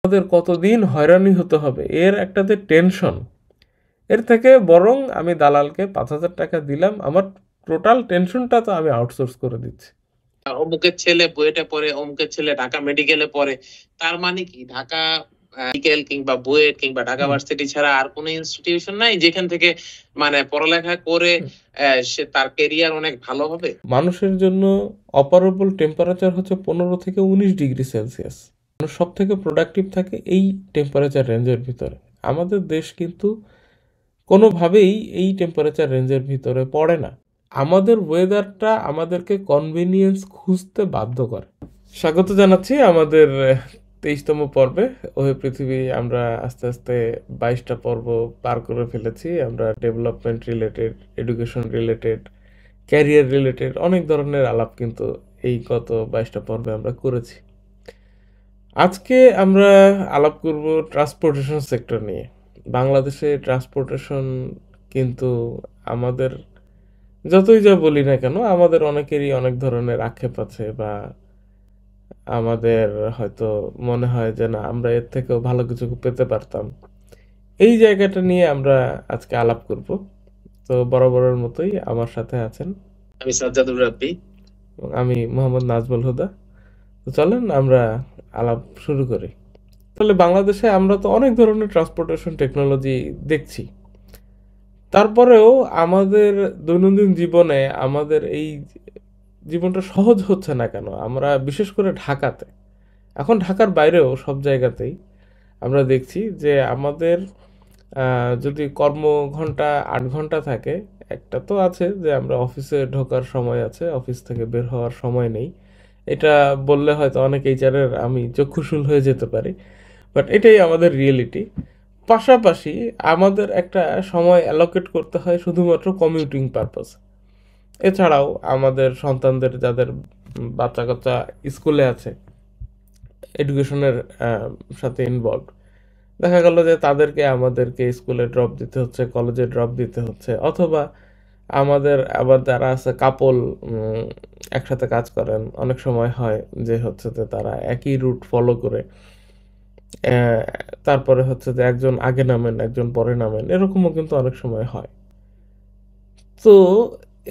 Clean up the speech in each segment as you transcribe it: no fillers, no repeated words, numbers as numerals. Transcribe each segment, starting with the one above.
আমাদের কতদিন হয়রানি হতে হবে এর একটা যে টেনশন, এর থেকে বরং আমি দালালকে 5,000 টাকা দিলাম, আমার টোটাল টেনশনটা তো আমি আউটসোর্স করে দিচ্ছি। অমুকের ছেলে বুয়েটে পড়ে, অমুকের ছেলে ঢাকা মেডিকেলে পড়ে, তার মানে কি ঢাকা মেডিকেল কিংবা বুয়েট কিংবা ঢাকা ভার্সিটি ছাড়া আর কোনো ইনস্টিটিউশন নাই যেখান থেকে মানে পড়ালেখা করে সে তার কেরিয়ার অনেক ভালো হবে? মানুষের জন্য অপারেবল টেম্পারেচার হচ্ছে 15 থেকে 19 ডিগ্রি সেলসিয়াস। মানুষ সব থেকে প্রোডাক্টিভ থাকে এই টেম্পারেচার রেঞ্জের ভিতরে। আমাদের দেশ কিন্তু কোনোভাবেই এই টেম্পারেচার রেঞ্জের ভিতরে পড়ে না। আমাদের ওয়েদারটা আমাদেরকে কনভিনিয়েন্স খুঁজতে বাধ্য করে। স্বাগত জানাচ্ছি আমাদের 23তম পর্বে। ওহে পৃথিবী, আমরা আস্তে আস্তে 22টা পর্ব পার করে ফেলেছি। আমরা development related, education related, career related অনেক ধরনের আলাপ কিন্তু এই গত 22টা পর্বে আমরা করেছি। আজকে আমরা আলাপ করব ট্রান্সপোর্টেশন সেক্টর নিয়ে। বাংলাদেশে ট্রান্সপোর্টেশন কিন্তু আমাদের, যতই যা বলি না কেন, আমাদের অনেকেরই অনেক ধরনের আক্ষেপ আছে, বা আমাদের হয়তো মনে হয় যে না, আমরা এর থেকেও ভালো কিছু পেতে পারতাম। এই জায়গাটা নিয়ে আমরা আজকে আলাপ করব। তো বরাবরের মতোই আমার সাথে আছেন আমি সাজ্জাদুর রাব্বি। এবং আমি মোহাম্মদ নাজমুল হুদা। তো চলেন আমরা আলাপ শুরু করি। তাহলে বাংলাদেশে আমরা তো অনেক ধরনের ট্রান্সপোর্টেশন টেকনোলজি দেখছি। তারপরেও আমাদের দৈনন্দিন জীবনে আমাদের এই জীবনটা সহজ হচ্ছে না কেন? আমরা বিশেষ করে ঢাকাতে, এখন ঢাকার বাইরেও সব জায়গাতেই আমরা দেখছি যে আমাদের যদি কর্মঘণ্টা 8 ঘন্টা থাকে, একটা তো আছে যে আমরা অফিসে ঢোকার সময় আছে, অফিস থেকে বের হওয়ার সময় নেই। এটা বললে হয়তো অনেক এইচআরের আমি চক্ষুশূল হয়ে যেতে পারি, বাট এটাই আমাদের রিয়েলিটি। পাশাপাশি আমাদের একটা সময় অ্যালোকেট করতে হয় শুধুমাত্র কমিউটিং পারপাস। এছাড়াও আমাদের সন্তানদের, যাদের বাচ্চা কাচ্চা স্কুলে আছে, এডুকেশনের সাথে ইনভলভ, দেখা গেল যে তাদেরকে আমাদেরকে স্কুলে ড্রপ দিতে হচ্ছে, কলেজে ড্রপ দিতে হচ্ছে, অথবা আমাদের আবার যারা আছে কাপল, একসাথে কাজ করেন, অনেক সময় হয় যে হচ্ছে যে তারা একই রুট ফলো করে আহ, তারপরে হচ্ছে যে একজন আগে নামেন একজন পরে নামেন, এরকমও কিন্তু অনেক সময় হয়। তো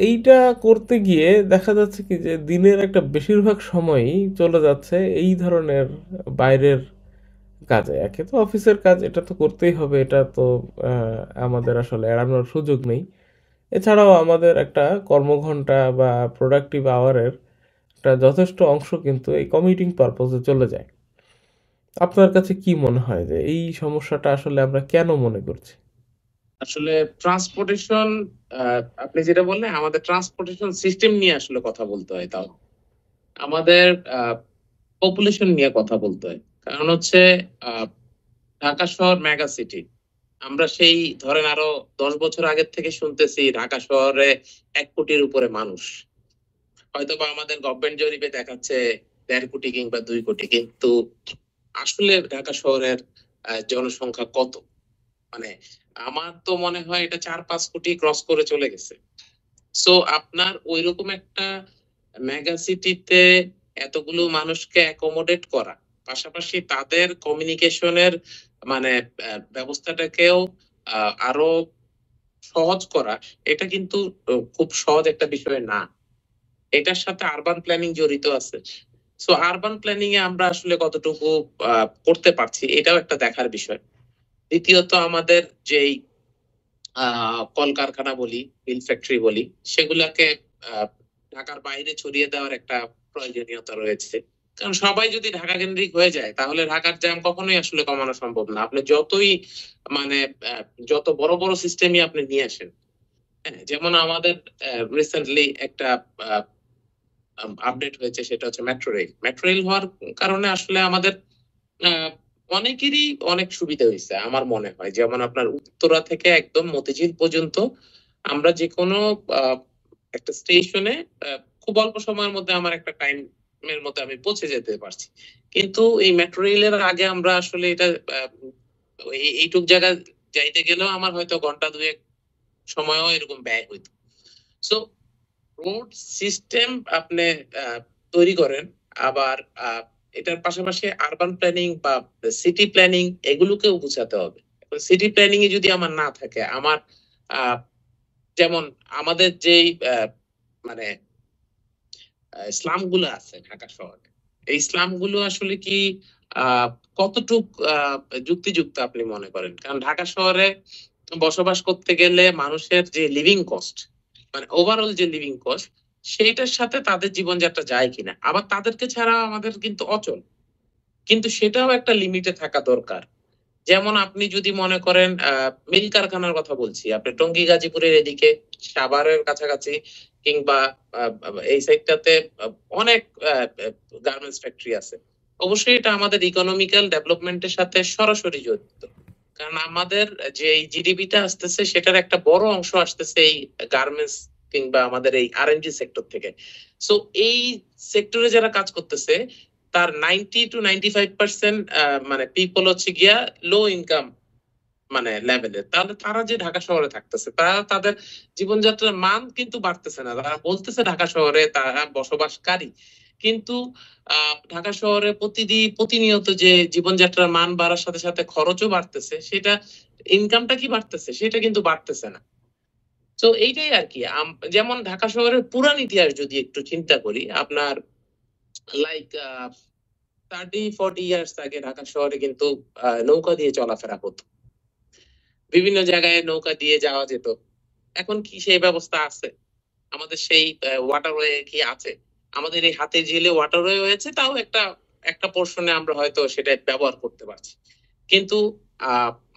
এইটা করতে গিয়ে দেখা যাচ্ছে কি যে দিনের একটা বেশিরভাগ সময়ই চলে যাচ্ছে এই ধরনের বাইরের কাজে। একে তো অফিসের কাজ, এটা তো করতেই হবে, এটা তো আমাদের আসলে এড়ানোর সুযোগ নেই। এছাড়াও আমাদের একটা কর্মঘন্টা বা প্রোডাক্টিভ আওয়ারের একটা যথেষ্ট অংশ কিন্তু এই কমিউটিং পারপোজে চলে যায়। আপনার কাছে কি মনে হয় যে এই সমস্যাটা আসলে আমরা কেন মনে করছি? আসলে ট্রান্সপোর্টেশন, আপনি যেটা বললেন, আমাদের ট্রান্সপোর্টেশন সিস্টেম নিয়ে আসলে কথা বলতে হয়। তাও আমাদের পপুলেশন নিয়ে কথা বলতে হয়। কারণ হচ্ছে আহ, ঢাকা শহর মেগা সিটি। আমরা সেই ধরেন আরো 10 বছর আগের থেকে শুনতেছি ঢাকা শহরে 1 কোটির উপরে মানুষ। হয়তো বা আমাদের গভর্নমেন্ট জরিপে দেখাচ্ছে 1.5 কোটি কিংবা 2 কোটি, কিন্তু আসলে ঢাকা শহরের জনসংখ্যা কত? মানে আমার তো মনে হয় এটা 4-5 কোটি ক্রস করে চলে গেছে। সো আপনার ওইরকম একটা মেগা সিটিতে এতগুলো মানুষকে অ্যাকোমোডেট করা, পাশাপাশি তাদের কমিউনিকেশনের মানে ব্যবস্থাটাকেও আরো সহজ করা, এটা কিন্তু খুব সহজ একটা বিষয় না। এটার সাথে আরবান প্ল্যানিং জড়িত আছে। সো আরবান প্ল্যানিং এ আমরা আসলে কতটুকু করতে পারছি, এটাও একটা দেখার বিষয়। দ্বিতীয়ত, আমাদের যেই কলকারখানা বলি, মিল ফ্যাক্টরি বলি, সেগুলাকে আহ, ঢাকার বাইরে ছড়িয়ে দেওয়ার একটা প্রয়োজনীয়তা রয়েছে। কারণ সবাই যদি ঢাকা কেন্দ্রিক হয়ে যায় তাহলে ঢাকার জ্যাম কখনোই আসলে কমানো সম্ভব না। আপনি যতই মানে যত বড় বড় সিস্টেমই আপনি নিয়ে আসেন। হ্যাঁ, যেমন আমাদের রিসেন্টলি একটা আপডেট হয়েছে, সেটা হচ্ছে মেট্রো রেল। মেট্রো রেল হওয়ার কারণে আসলে আমাদের আহ, অনেকেরই অনেক সুবিধা হয়েছে আমার মনে হয়। যেমন আপনার উত্তরা থেকে একদম মতিঝিল পর্যন্ত আমরা যে কোনো আহ, একটা স্টেশনে খুব অল্প সময়ের মধ্যে আমার একটা টাইমের মধ্যে আমি পৌঁছে যেতে পারছি। কিন্তু এই মেট্রো রেলের আগে আমরা আসলে এটা এইটুক জায়গা যাইতে গেলেও আমার হয়তো ঘন্টা দুয়েক সময়ও এরকম ব্যয় হইতো। সো রোড সিস্টেম আপনি তৈরি করেন, আবার এটার পাশাপাশি আরবান প্ল্যানিং বা সিটি প্ল্যানিং এগুলোকেও গুছাতে হবে। সিটি প্ল্যানিং এ যদি আমার না থাকে, আমার যেমন আমাদের যেই মানে স্লাম গুলো আছে ঢাকা শহরে, এই স্লাম গুলো আসলে কি আহ কতটুক যুক্তিযুক্ত আপনি মনে করেন? কারণ ঢাকা শহরে বসবাস করতে গেলে মানুষের যে লিভিং কস্ট, মানে ওভারঅল যে লিভিং কস্ট, সেইটার সাথে তাদের জীবনযাত্রা যায় কিনা। আবার তাদেরকে ছাড়া আমাদের কিন্তু অচল, কিন্তু সেটাও একটা লিমিটে থাকা দরকার। যেমন আপনি যদি মনে করেন মিল কারখানার কথা বলছি, আপনি টঙ্গী গাজীপুরের এদিকে সাভারের কাছাকাছি কিংবা এই সাইডটাতে অনেক গার্মেন্টস ফ্যাক্টরি আছে। অবশ্যই এটা আমাদের ইকোনমিক্যাল ডেভেলপমেন্টের সাথে সরাসরি জড়িত। কারণ আমাদের যে এই জিডিপিটা আসতেছে সেটার একটা বড় অংশ আসতেছে এই গার্মেন্টস কিংবা আমাদের এই আর&ডি সেক্টর থেকে। সো এই সেক্টরে যারা কাজ করতেছে তার 90 to 95% মানে পিপল হচ্ছে গিয়া লো ইনকাম মানে লেভেলের। তাহলে তারা যে ঢাকা শহরে থাকতেছে, তারা তাদের জীবনযাত্রার মান কিন্তু বাড়তেছে না। তারা বলতেছে ঢাকা শহরে তারা বসবাসকারী, কিন্তু ঢাকা শহরে প্রতিনিয়ত যে জীবনযাত্রার মান বাড়ার সাথে সাথে খরচও বাড়তেছে, সেটা ইনকামটা কি বাড়তেছে? সেটা কিন্তু বাড়তেছে না। তো এইটাই আর কি। যেমন ঢাকা শহরের পুরান ইতিহাস যদি একটু চিন্তা করি, আপনার লাইক 30-40 ইয়ার্স আগে ঢাকা শহরে কিন্তু নৌকা দিয়ে চলাফেরা হতো। বিভিন্ন জায়গায় নৌকা দিয়ে যাওয়া যেত। এখন কি সেই ব্যবস্থা আছে? আমাদের সেই ওয়াটারওয়ে কি আছে? আমাদের এই হাতের ঝিলে ওয়াটারওয়ে হয়েছে, তাও একটা একটা পোরশনে আমরা হয়তো সেটা ব্যবহার করতে পারছি। কিন্তু আ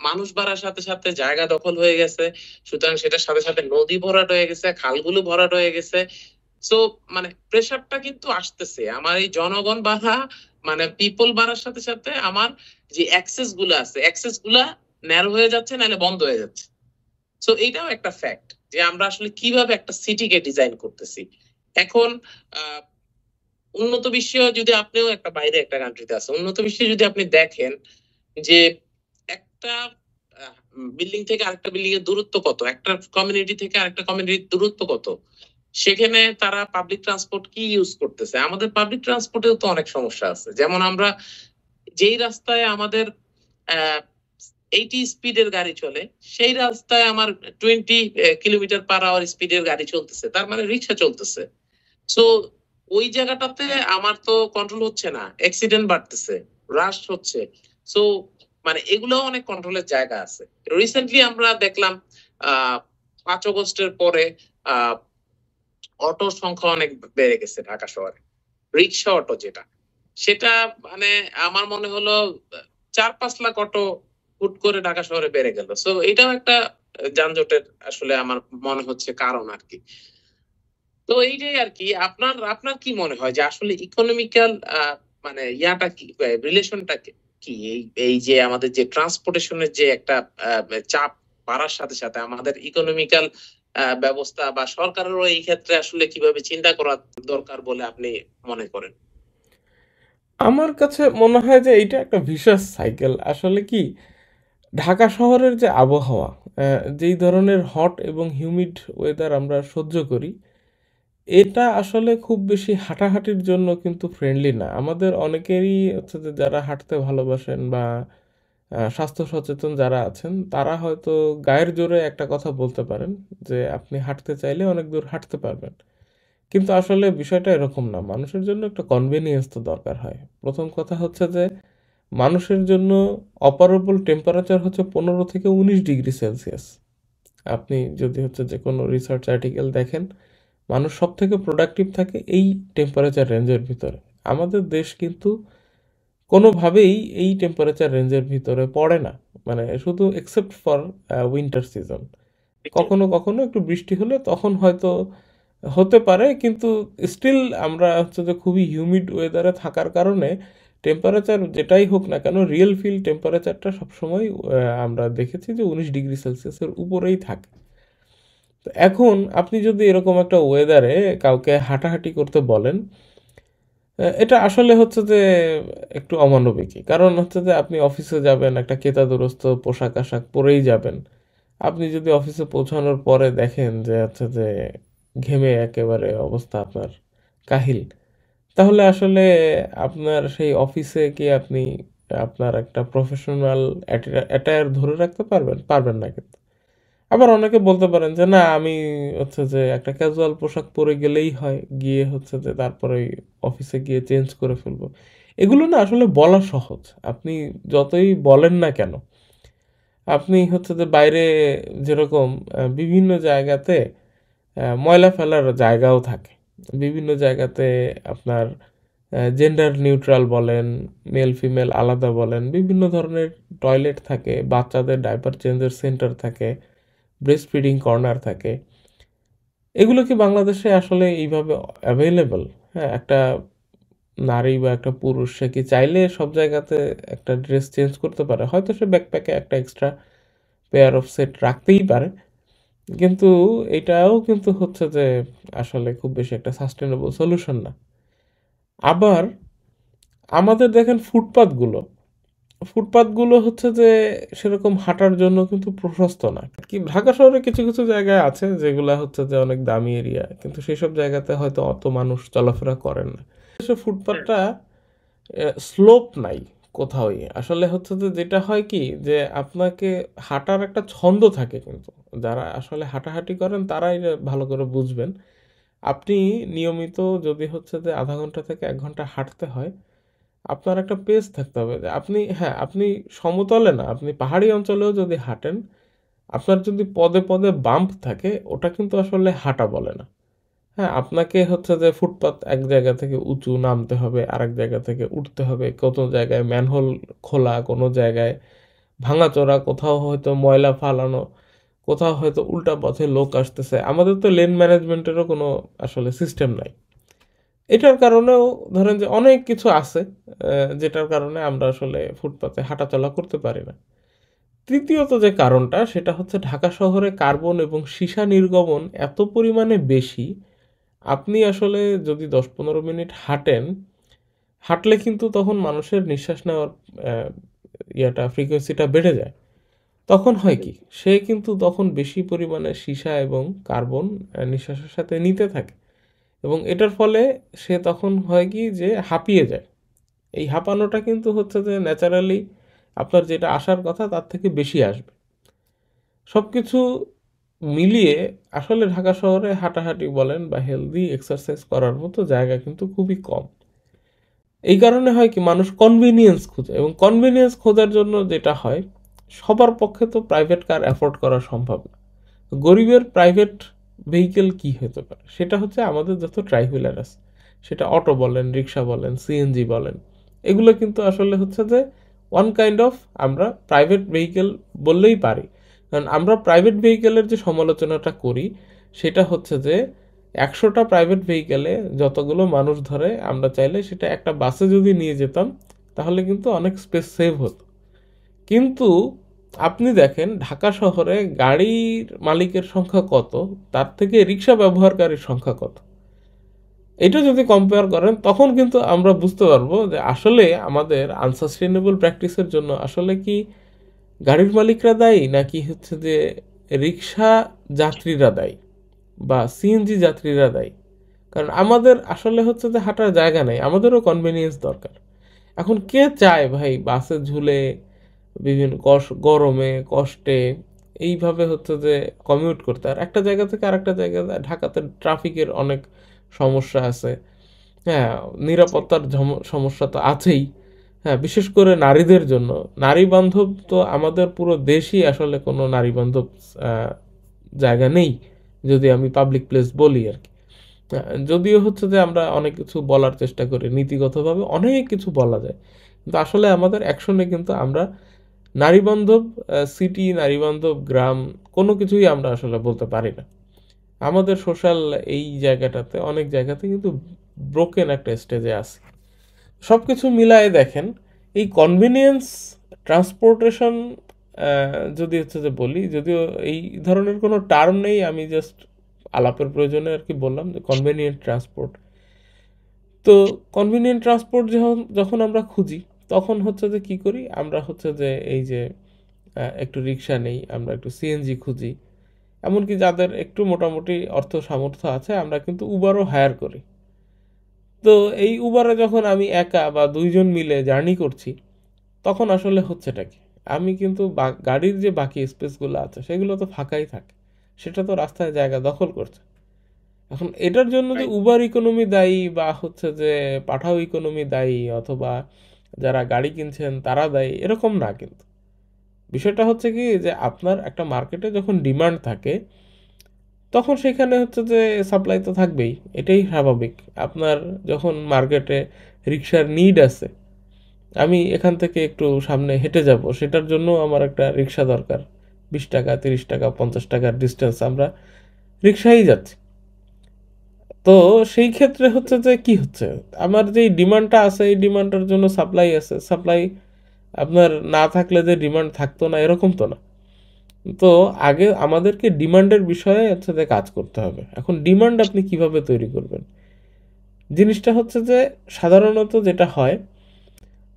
মানুষ বাড়ার সাথে সাথে জায়গা দখল হয়ে গেছে। সুতরাং সেটার সাথে সাথে নদী ভরাট হয়ে গেছে, খালগুলো ভরাট হয়ে গেছে। সো মানে প্রেশারটা কিন্তু আসতেছে। আমার এই জনগণ বাড়া মানে পিপল বাড়ার সাথে সাথে আমার যে অ্যাক্সেস গুলা আছে, অ্যাক্সেস গুলা ন্যারো হয়ে যাচ্ছে, নাহলে বন্ধ হয়ে যাচ্ছে। সো এইটাও একটা ফ্যাক্ট যে আমরা আসলে কিভাবে একটা সিটিকে ডিজাইন করতেছি। এখন আহ উন্নত বিশ্বে যদি আপনিও একটা বাইরে একটা কান্ট্রিতে আছে, উন্নত বিশ্বে যদি আপনি দেখেন যে একটা বিল্ডিং থেকে আরেকটা বিল্ডিং এর দূরত্ব কত, একটা কমিউনিটি থেকে আরেকটা কমিউনিটির দূরত্ব কত, সেখানে তারা পাবলিক ট্রান্সপোর্ট কি ইউজ করতেছে। আমাদের পাবলিক ট্রান্সপোর্টেও তো অনেক সমস্যা আছে। যেমন আমরা যেই রাস্তায় আমাদের 80 স্পিডের গাড়ি চলে, সেই রাস্তায় আমার 20 কিলোমিটার পার আওয়ার স্পিডের গাড়ি চলতেছে, তার মানে রিক্সা চলতেছে। সো ওই জায়গাটাতে আমার তো কন্ট্রোল হচ্ছে না, অ্যাক্সিডেন্ট বাড়তেছে, রাশ হচ্ছে। সো মানে এগুলোও অনেক কন্ট্রোলের জায়গা আছে। রিসেন্টলি আমরা দেখলাম 5 আগস্টের পরে আহ অটোর সংখ্যা অনেক বেড়ে গেছে ঢাকা শহরে। রিক্সা অটো যেটা, সেটা মানে আমার মনে হলো 4-5 লাখ অটো হুট করে ঢাকা শহরে বেড়ে গেল। সো এটাও একটা যানজটের আসলে আমার মনে হচ্ছে কারণ আর কি। তো এইটাই আর কি। আপনার আপনার কি মনে হয় যে আসলে ইকোনমিক্যাল মানে ইয়াটা কি, রিলেশনটা কি? এই যে আমাদের যে ট্রান্সপোর্টেশনের যে একটা চাপ বাড়ার সাথে সাথে আমাদের ইকোনমিক্যাল ব্যবস্থা বা সরকারেরও এই ক্ষেত্রে আসলে কিভাবে চিন্তা করা দরকার বলে আপনি মনে করেন? আমার কাছে মনে হয় যে এইটা একটা ভিশাস সাইকেল। আসলে কি, ঢাকা শহরের যে আবহাওয়া, যেই ধরনের হট এবং হিউমিড ওয়েদার আমরা সহ্য করি, এটা আসলে খুব বেশি হাঁটাহাঁটির জন্য কিন্তু ফ্রেন্ডলি না। আমাদের অনেকেরই হচ্ছে যে যারা হাঁটতে ভালোবাসেন বা স্বাস্থ্য সচেতন যারা আছেন, তারা হয়তো গায়ের জোরে একটা কথা বলতে পারেন যে আপনি হাঁটতে চাইলে অনেক দূর হাঁটতে পারবেন। কিন্তু আসলে বিষয়টা এরকম না। মানুষের জন্য একটা কনভেনিয়েন্স তো দরকার হয়। প্রথম কথা হচ্ছে যে মানুষের জন্য অপারেবল টেম্পারেচার হচ্ছে 15 থেকে 19 ডিগ্রি সেলসিয়াস। আপনি যদি হচ্ছে যে কোনো রিসার্চ আর্টিকেল দেখেন, মানুষ সব থেকে প্রোডাক্টিভ থাকে এই টেম্পারেচার রেঞ্জের ভিতরে। আমাদের দেশ কিন্তু কোনোভাবেই এই টেম্পারেচার রেঞ্জের ভিতরে পড়ে না। মানে শুধু এক্সেপ্ট ফর উইন্টার সিজন। কখনো কখনো একটু বৃষ্টি হলে তখন হয়তো হতে পারে, কিন্তু স্টিল আমরা হচ্ছে যে খুবই হিউমিড ওয়েদারে থাকার কারণে টেম্পারেচার যেটাই হোক না কেন, রিয়েল ফিল টেম্পারেচারটা সবসময় আমরা দেখেছি যে 19 ডিগ্রি সেলসিয়াসের উপরেই থাকে। তো এখন আপনি যদি এরকম একটা ওয়েদারে কাউকে হাঁটাহাঁটি করতে বলেন, এটা আসলে হচ্ছে যে একটু অমানবিকই। কারণ হচ্ছে যে আপনি অফিসে যাবেন, একটা কেতাদুরস্ত পোশাক আশাক পরেই যাবেন। আপনি যদি অফিসে পৌঁছানোর পরে দেখেন যে হচ্ছে যে ঘেমে একেবারে অবস্থা আপনার কাহিল, তাহলে আসলে আপনার সেই অফিসে কি আপনি আপনার একটা প্রফেশনাল অ্যাটায়ার ধরে রাখতে পারবেন? পারবেন না কিন্তু। আবার অনেকে বলতে পারেন যে, "না, আমি হচ্ছে যে একটা ক্যাজুয়াল পোশাক পরে গেলেই হয়। গিয়ে হচ্ছে যে তারপরে ওই অফিসে গিয়ে চেঞ্জ করে ফেলবো।" এগুলো না আসলে বলা সহজ। আপনি যতই বলেন না কেন, আপনি হচ্ছে যে বাইরে যেরকম বিভিন্ন জায়গাতে ময়লা ফেলার জায়গাও থাকে। বিভিন্ন জায়গাতে আপনার জেন্ডার নিউট্রাল বলেন, মেল ফিমেল আলাদা বলেন, বিভিন্ন ধরনের টয়লেট থাকে, বাচ্চাদের ডায়পার চেঞ্জের সেন্টার থাকে, ব্রেস্ট ফিডিং কর্নার থাকে। এগুলো কি বাংলাদেশে আসলে এইভাবে অ্যাভেইলেবল? হ্যাঁ, একটা নারী বা একটা পুরুষ সে কি চাইলে সব জায়গাতে একটা ড্রেস চেঞ্জ করতে পারে? হয়তো সে ব্যাকপ্যাকে একটা এক্সট্রা পেয়ার অফ সেট রাখতেই পারে। কিন্তু এটাও কিন্তু হচ্ছে যে আসলে খুব বেশি একটা সাস্টেনেবল সলিউশন না। আবার আমাদের দেখেন ফুটপাতগুলো হচ্ছে যে সেরকম হাঁটার জন্য কিন্তু প্রশস্ত না। কি ঢাকা শহরে কিছু, কিছু জায়গায় আছে যেগুলা হচ্ছে যে অনেক দামি এরিয়া। কিন্তু সেসব জায়গাতে হয়তো অত মানুষ চলাফেরা করেন না। সে ফুটপাতটা স্লোপ নাই কোথাওই। আসলে হচ্ছে যে যেটা হয় কি যে আপনাকে হাঁটার একটা ছন্দ থাকে কিন্তু। যারা আসলে হাঁটাহাঁটি করেন তারাই ভালো করে বুঝবেন। আপনি নিয়মিত যদি হচ্ছে যে ০.৫ ঘন্টা থেকে ১ ঘন্টা হাঁটতে হয়, আপনার একটা পেস থাকতে হবে যে আপনি হ্যাঁ, আপনি সমতলে না, আপনি পাহাড়ি অঞ্চলেও যদি হাঁটেন, আপনার যদি পদে, পদে বাম্প থাকে ওটা কিন্তু আসলে হাঁটা বলে না। হ্যাঁ, আপনাকে হচ্ছে যে ফুটপাত এক জায়গা থেকে উঁচু নামতে হবে, আরেক জায়গা থেকে উঠতে হবে। কোনো জায়গায় ম্যানহোল খোলা, কোনো জায়গায় ভাঙাচোরা, কোথাও হয়তো ময়লা ফালানো, কোথাও হয়তো উল্টা পথে লোক আসতেছে। আমাদের তো লেন ম্যানেজমেন্টেরও কোনো আসলে সিস্টেম নাই। এটার কারণেও ধরেন যে অনেক কিছু আছে যেটার কারণে আমরা আসলে ফুটপাতে হাঁটাচলা করতে পারি না। তৃতীয়ত যে কারণটা সেটা হচ্ছে ঢাকা শহরে কার্বন এবং সীসা নির্গমন এত পরিমাণে বেশি, আপনি আসলে যদি ১০-১৫ মিনিট হাঁটেন, হাঁটলে কিন্তু তখন মানুষের নিঃশ্বাস নেওয়ার আহ, ফ্রিকোয়েন্সিটা বেড়ে যায়। তখন হয় কি সে কিন্তু তখন বেশি পরিমাণে সীসা এবং কার্বন নিঃশ্বাসের সাথে নিতে থাকে এবং এটার ফলে সে তখন হয় কি যে হাঁপিয়ে যায়। এই হাঁপানোটা কিন্তু হচ্ছে যে ন্যাচারালি আপনার যেটা আসার কথা তার থেকে বেশি আসবে। সবকিছু মিলিয়ে আসলে ঢাকা শহরে হাঁটাহাঁটি বলেন বা হেলদি এক্সারসাইজ করার মতো জায়গা কিন্তু খুবই কম। এই কারণে হয় কি মানুষ কনভিনিয়েন্স খুঁজে এবং কনভিনিয়েন্স খোঁজার জন্য যেটা হয়, সবার পক্ষে তো প্রাইভেট কার অ্যাফোর্ড করা সম্ভব না। গরিবের প্রাইভেট ভেহিকেল কি হতে পারে? সেটা হচ্ছে আমাদের যত ট্রাই হুইলার আছে, সেটা অটো বলেন, রিক্সা বলেন, সিএনজি বলেন, এগুলো কিন্তু আসলে হচ্ছে যে ওয়ান কাইন্ড অফ আমরা প্রাইভেট ভেহিকেল বললেই পারি। কারণ আমরা প্রাইভেট ভেহিকেলের যে সমালোচনাটা করি সেটা হচ্ছে যে ১০০টা প্রাইভেট ভেহিকেলে যতগুলো মানুষ ধরে আমরা চাইলে সেটা একটা বাসে যদি নিয়ে যেতাম তাহলে কিন্তু অনেক স্পেস সেভ হতো। কিন্তু আপনি দেখেন ঢাকা শহরে গাড়ির মালিকের সংখ্যা কত, তার থেকে রিক্সা ব্যবহারকারীর সংখ্যা কত। এটা যদি কম্পেয়ার করেন তখন কিন্তু আমরা বুঝতে পারবো যে আসলে আমাদের আনসাস্টেনেবল প্র্যাকটিসের জন্য আসলে কি গাড়ির মালিকরা দায়ী নাকি হচ্ছে যে রিক্সা যাত্রীরা দায়ী বা সিএনজি যাত্রীরা দায়ী। কারণ আমাদের আসলে হচ্ছে যে হাঁটার জায়গা নেই, আমাদেরও কনভেনিয়েন্স দরকার। এখন কে চায় ভাই বাসে ঝুলে বিভিন্ন গরমে কষ্টে এইভাবে হচ্ছে যে কমিউট করতে? আর একটা জায়গা থেকে আরেকটা জায়গা ঢাকাতে ট্রাফিকের অনেক সমস্যা আছে। হ্যাঁ, নিরাপত্তার সমস্যা তো আছেই। হ্যাঁ, বিশেষ করে নারীদের জন্য। নারী বান্ধব তো আমাদের পুরো দেশই আসলে কোনো নারী বান্ধব আহ, জায়গা নেই, যদি আমি পাবলিক প্লেস বলি আর কি। যদিও হচ্ছে যে আমরা অনেক কিছু বলার চেষ্টা করি, নীতিগতভাবে অনেক কিছু বলা যায়, কিন্তু আসলে আমাদের অ্যাকশনে কিন্তু আমরা নারীবান্ধব সিটি, নারীবান্ধব গ্রাম কোনো কিছুই আমরা আসলে বলতে পারি না। আমাদের সোশ্যাল এই জায়গাটাতে অনেক জায়গাতে কিন্তু ব্রোকেন একটা স্টেজে আছে। সব কিছু মিলায়ে দেখেন এই কনভিনিয়েন্স ট্রান্সপোর্টেশন, যদি হচ্ছে যে বলি, যদিও এই ধরনের কোনো টার্ম নেই, আমি জাস্ট আলাপের প্রয়োজনে আর কি বললাম যে কনভিনিয়েন্ট ট্রান্সপোর্ট। তো কনভিনিয়েন্ট ট্রান্সপোর্ট যখন যখন আমরা খুঁজি তখন হচ্ছে যে কি করি আমরা হচ্ছে যে এই যে একটু রিক্সা নেই, আমরা একটু সিএনজি খুঁজি। এমনকি যাদের একটু মোটামুটি অর্থ সামর্থ্য আছে আমরা কিন্তু উবারও হায়ার করি। তো এই উবারে যখন আমি একা বা দুইজন মিলে জার্নি করছি, তখন আসলে হচ্ছেটা কি, আমি কিন্তু গাড়ির যে বাকি স্পেসগুলো আছে সেগুলো তো ফাঁকাই থাকে, সেটা তো রাস্তায় জায়গা দখল করছে। এখন এটার জন্য যে রাইট। উবার ইকোনমি দায়ী বা হচ্ছে যে পাঠাও ইকোনমি দায়ী অথবা যারা গাড়ি কিনছেন তারা দায়ী, এরকম না কিন্তু। বিষয়টা হচ্ছে কি যে আপনার একটা মার্কেটে যখন ডিমান্ড থাকে, তখন সেখানে হচ্ছে যে সাপ্লাই তো থাকবেই, এটাই স্বাভাবিক। আপনার যখন মার্কেটে রিক্সার নিড আছে, আমি এখান থেকে একটু সামনে হেঁটে যাব, সেটার জন্য আমার একটা রিক্সা দরকার। 20 টাকা, 30 টাকা, 50 টাকার ডিস্টেন্স আমরা রিক্সায় যাচ্ছি। তো সেই ক্ষেত্রে হচ্ছে যে কি হচ্ছে, আমার যেই ডিমান্ডটা আছে এই ডিমান্ডটার জন্য সাপ্লাই আছে, সাপ্লাই আপনার না থাকলে যে ডিমান্ড থাকতো না এরকম তো না। তো আগে আমাদেরকে ডিমান্ডের বিষয়ে হচ্ছে যে কাজ করতে হবে। এখন ডিমান্ড আপনি কিভাবে তৈরি করবেন, জিনিসটা হচ্ছে যে সাধারণত যেটা হয়,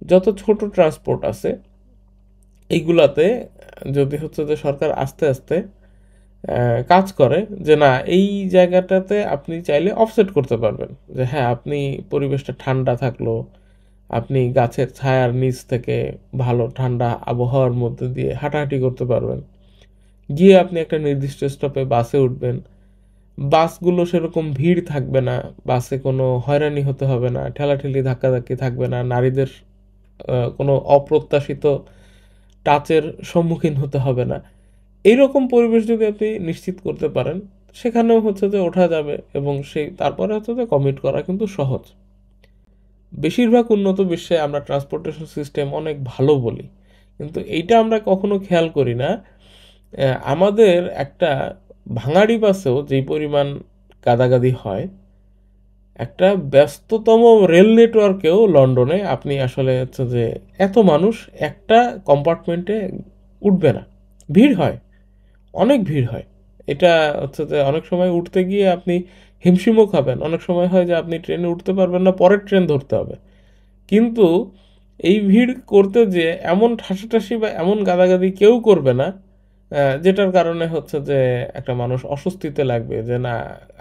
যত ছোট ট্রান্সপোর্ট আছে এইগুলাতে যদি হচ্ছে যে সরকার আস্তে আস্তে কাজ করে যে না, এই জায়গাটাতে আপনি চাইলে অফসেট করতে পারবেন, যে হ্যাঁ আপনি পরিবেশটা ঠান্ডা থাকলো, আপনি গাছের ছায়ার নিচ থেকে ভালো ঠান্ডা আবহাওয়ার মধ্যে দিয়ে হাঁটাহাঁটি করতে পারবেন, গিয়ে আপনি একটা নির্দিষ্ট স্টপে বাসে উঠবেন, বাসগুলো সেরকম ভিড় থাকবে না, বাসে কোনো হয়রানি হতে হবে না, ঠেলাঠেলি ধাক্কাধাক্কি থাকবে না, নারীদের কোনো অপ্রত্যাশিত টাচের সম্মুখীন হতে হবে না। এইরকম পরিবেশ যদি আপনি নিশ্চিত করতে পারেন, সেখানেও হচ্ছে যে ওঠা যাবে এবং সেই তারপরে হচ্ছে যে কমিট করা কিন্তু সহজ। বেশিরভাগ উন্নত বিশ্বে আমরা ট্রান্সপোর্টেশন সিস্টেম অনেক ভালো বলি, কিন্তু এইটা আমরা কখনো খেয়াল করি না। আমাদের একটা ভাঙাড়ি বাসেও যেই পরিমাণ গাদাগাদি হয়, একটা ব্যস্ততম রেল নেটওয়ার্কেও লন্ডনে আপনি আসলে হচ্ছে যে এত মানুষ একটা কম্পার্টমেন্টে উঠবে না, ভিড় হয়, অনেক ভিড় হয়। এটা হচ্ছে যে অনেক সময় উঠতে গিয়ে আপনি হিমশিমও খাবেন, অনেক সময় হয় যে আপনি ট্রেনে উঠতে পারবেন না, পরের ট্রেন ধরতে হবে। কিন্তু এই ভিড় করতে যে এমন ঠাসাঠাসি বা এমন গাদাগাদি কেউ করবে না, যেটার কারণে হচ্ছে যে একটা মানুষ অস্বস্তিতে লাগবে যে না,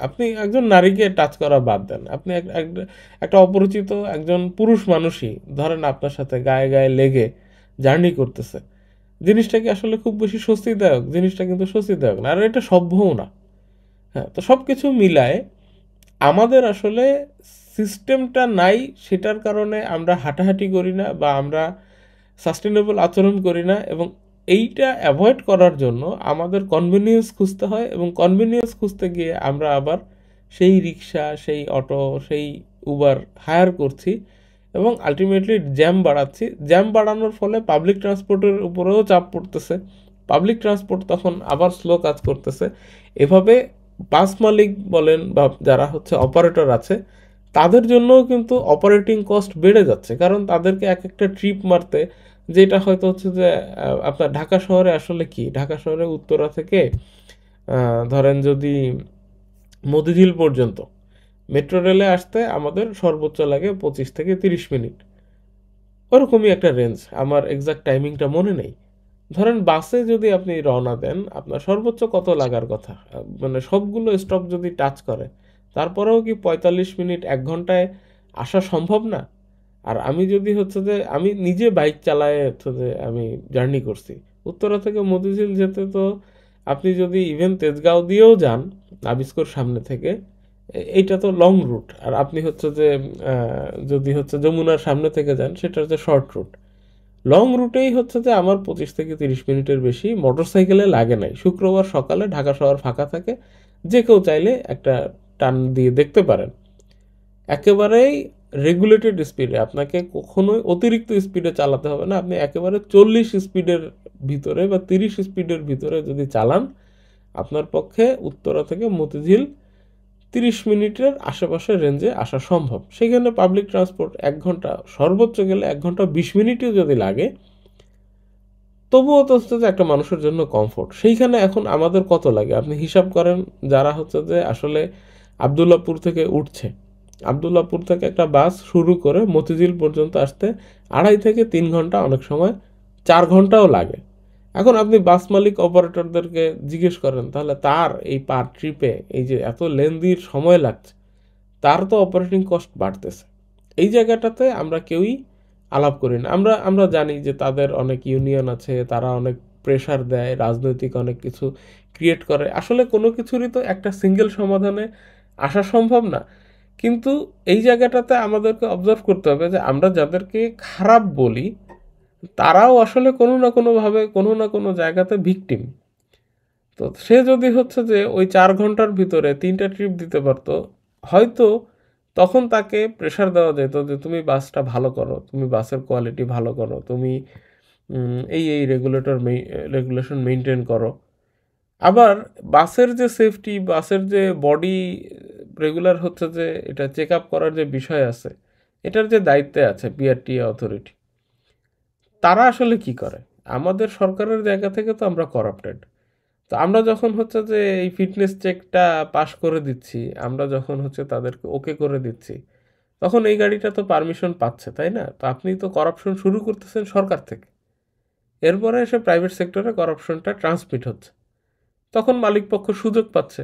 আপনি একজন নারীকে টাচ করা বাদ দেন, আপনি একটা অপরিচিত একজন পুরুষ মানুষই ধরেন আপনার সাথে গায়ে গায়ে লেগে জার্নি করতেছে, জিনিসটা কি আসলে খুব বেশি স্বস্তিদায়ক? জিনিসটা কিন্তু স্বস্তিদায়ক না, আর এটা সভ্যও না। হ্যাঁ, তো সব কিছু মিলায় আমাদের আসলে সিস্টেমটা নাই, সেটার কারণে আমরা হাঁটাহাঁটি করি না বা আমরা সাস্টেনেবল আচরণ করি না, এবং এইটা অ্যাভয়েড করার জন্য আমাদের কনভেনিয়েন্স খুঁজতে হয়, এবং কনভেনিয়েন্স খুঁজতে গিয়ে আমরা আবার সেই রিক্সা, সেই অটো, সেই উবার হায়ার করছি এবং আলটিমেটলি জ্যাম বাড়াচ্ছি। জ্যাম বাড়ানোর ফলে পাবলিক ট্রান্সপোর্টের উপরেও চাপ পড়তেছে, পাবলিক ট্রান্সপোর্ট তখন আবার স্লো কাজ করতেছে। এভাবে বাস মালিক বলেন বা যারা হচ্ছে অপারেটর আছে, তাদের জন্যও কিন্তু অপারেটিং কস্ট বেড়ে যাচ্ছে, কারণ তাদেরকে এক একটা ট্রিপ মারতে, যেটা হয়তো হচ্ছে যে আপনার ঢাকা শহরে আসলে কি, ঢাকা শহরে উত্তরা থেকে ধরেন যদি মতিঝিল পর্যন্ত মেট্রো রেলে আসতে আমাদের সর্বোচ্চ লাগে 25 থেকে 30 মিনিট, ওরকমই একটা রেঞ্জ, আমার এক্সাক্ট টাইমিংটা মনে নেই। ধরেন বাসে যদি আপনি রওনা দেন, আপনার সর্বোচ্চ কত লাগার কথা, মানে সবগুলো স্টপ যদি টাচ করে, তারপরেও কি 45 মিনিট 1 ঘন্টায় আসা সম্ভব না? আর আমি যদি হচ্ছে যে আমি নিজে বাইক চালায় হচ্ছে যে আমি জার্নি করছি উত্তরা থেকে মতিঝিল যেতে, তো আপনি যদি ইভেন তেজগাঁও দিয়েও যান আবিস্কোর সামনে থেকে, এইটা তো লং রুট, আর আপনি হচ্ছে যে যদি হচ্ছে যমুনার সামনে থেকে যান সেটা হচ্ছে শর্ট রুট। লং রুটেই হচ্ছে যে আমার 25 থেকে 30 মিনিটের বেশি মোটরসাইকেলে লাগে নাই। শুক্রবার সকালে ঢাকা শহর ফাঁকা থাকে, যে কেউ চাইলে একটা টান দিয়ে দেখতে পারেন। একেবারেই রেগুলেটেড স্পিডে, আপনাকে কখনোই অতিরিক্ত স্পিডে চালাতে হবে না, আপনি একেবারে 40 স্পিডের ভিতরে বা 30 স্পিডের ভিতরে যদি চালান, আপনার পক্ষে উত্তরা থেকে মতিঝিল 30 মিনিটের আশেপাশে রেঞ্জে আসা সম্ভব। সেখানে পাবলিক ট্রান্সপোর্ট 1 ঘন্টা, সর্বোচ্চ গেলে 1 ঘন্টা 20 মিনিটও যদি লাগে, তবুও তো হচ্ছে যে একটা মানুষের জন্য কমফোর্ট। সেইখানে এখন আমাদের কত লাগে আপনি হিসাব করেন, যারা হচ্ছে যে আসলে আবদুল্লাপুর থেকে উঠছে, আবদুল্লাপুর থেকে একটা বাস শুরু করে মতিঝিল পর্যন্ত আসতে 2.5 থেকে 3 ঘন্টা, অনেক সময় 4 ঘন্টাও লাগে। এখন আপনি বাস মালিক অপারেটরদেরকে জিজ্ঞেস করেন, তাহলে তার এই পার ট্রিপে এই যে এত লেন্দির সময় লাগছে, তার তো অপারেটিং কস্ট বাড়তেছে। এই জায়গাটাতে আমরা কেউই আলাপ করি না। আমরা আমরা জানি যে তাদের অনেক ইউনিয়ন আছে, তারা অনেক প্রেশার দেয়, রাজনৈতিক অনেক কিছু ক্রিয়েট করে। আসলে কোনো কিছুরই তো একটা সিঙ্গেল সমাধানে আসা সম্ভব না। কিন্তু এই জায়গাটাতে আমাদেরকে অবজার্ভ করতে হবে যে আমরা যাদেরকে খারাপ বলি তারাও আসলে কোনো না কোনোভাবে কোনো না কোনো জায়গাতে ভিকটিম। তো সে যদি হচ্ছে যে ওই 4 ঘন্টার ভিতরে 3টা ট্রিপ দিতে পারতো, হয়তো তখন তাকে প্রেশার দেওয়া যেত যে তুমি বাসটা ভালো করো, তুমি বাসের কোয়ালিটি ভালো করো, তুমি এই রেগুলেশন মেনটেন করো। আবার বাসের যে সেফটি, বাসের যে বডি রেগুলার হচ্ছে যে এটা চেক আপ করার যে বিষয় আছে, এটার যে দায়িত্বে আছে বিআরটিএ অথরিটি, তারা আসলে কি করে? আমাদের সরকারের জায়গা থেকে তো আমরা করাপ্টেড। তো আমরা যখন হচ্ছে যে এই ফিটনেস চেকটা পাশ করে দিচ্ছি, আমরা যখন হচ্ছে তাদেরকে ওকে করে দিচ্ছি, তখন এই গাড়িটা তো পারমিশন পাচ্ছে, তাই না? তো আপনি তো করাপশন শুরু করতেছেন সরকার থেকে, এরপরে এসে প্রাইভেট সেক্টরে করাপশনটা ট্রান্সমিট হচ্ছে। তখন মালিক পক্ষ সুযোগ পাচ্ছে,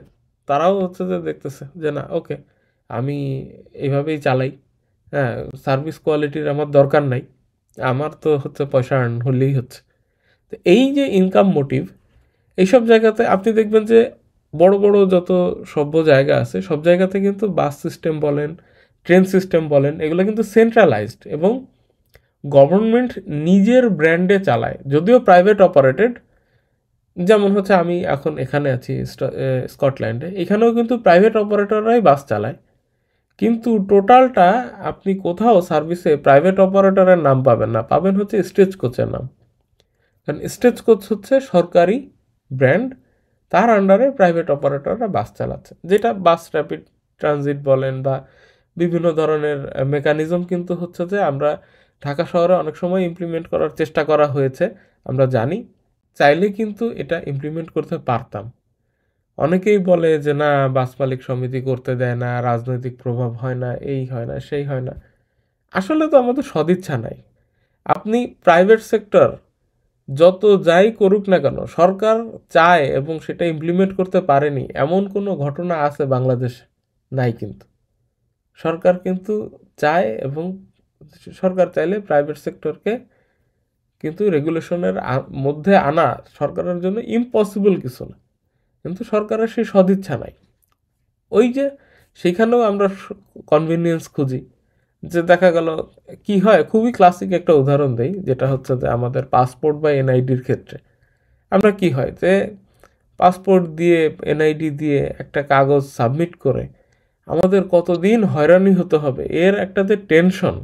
তারাও হচ্ছে যে দেখতেছে যে না, ওকে, আমি এইভাবেই চালাই, হ্যাঁ, সার্ভিস কোয়ালিটির আমার দরকার নাই, আমার তো হচ্ছে পয়সা আর্ন হলেই হচ্ছে। তো এই যে ইনকাম মোটিভ, এইসব জায়গাতে আপনি দেখবেন যে বড় বড় যত সভ্য জায়গা আছে সব জায়গাতে কিন্তু বাস সিস্টেম বলেন, ট্রেন সিস্টেম বলেন, এগুলো কিন্তু সেন্ট্রালাইজড এবং গভর্নমেন্ট নিজের ব্র্যান্ডে চালায়, যদিও প্রাইভেট অপারেটেড। যেমন হচ্ছে আমি এখন এখানে আছি স্কটল্যান্ডে, এখানেও কিন্তু প্রাইভেট অপারেটররাই বাস চালায়, কিন্তু টোটালটা আপনি কোথাও সার্ভিসে প্রাইভেট অপারেটরের নাম পাবেন না, পাবেন হচ্ছে স্টেজ কোচের নাম। কারণ স্টেজ কোচ হচ্ছে সরকারি ব্র্যান্ড, তার আন্ডারে প্রাইভেট অপারেটররা বাস চালাচ্ছে, যেটা বাস র্যাপিড ট্রানজিট বলেন বা বিভিন্ন ধরনের মেকানিজম কিন্তু হচ্ছে যে আমরা ঢাকা শহরে অনেক সময় ইমপ্লিমেন্ট করার চেষ্টা করা হয়েছে, আমরা জানি, চাইলে কিন্তু এটা ইমপ্লিমেন্ট করতে পারতাম। অনেকেই বলে যে না, বাস মালিক সমিতি করতে দেয় না, রাজনৈতিক প্রভাব হয় না, এই হয় না, সেই হয় না। আসলে তো আমাদের সদিচ্ছা নাই। আপনি প্রাইভেট সেক্টর যত যাই করুক না কেন, সরকার চায় এবং সেটা ইমপ্লিমেন্ট করতে পারেনি এমন কোনো ঘটনা আছে বাংলাদেশে? নাই কিন্তু। সরকার কিন্তু চায়, এবং সরকার চাইলে প্রাইভেট সেক্টরকে কিন্তু রেগুলেশনের মধ্যে আনা সরকারের জন্য ইম্পসিবল কিছু না, কিন্তু সরকারের সেই সদিচ্ছা নাই। ওই যে সেখানেও আমরা কনভিনিয়েন্স খুঁজি, যে দেখা গেল কি হয়, খুবই ক্লাসিক একটা উদাহরণ দেই, যেটা হচ্ছে যে আমাদের পাসপোর্ট বা এনআইডির ক্ষেত্রে আমরা কি হয় যে পাসপোর্ট দিয়ে, এনআইডি দিয়ে একটা কাগজ সাবমিট করে আমাদের কতদিন হয়রানি হতে হবে, এর একটা যে টেনশন,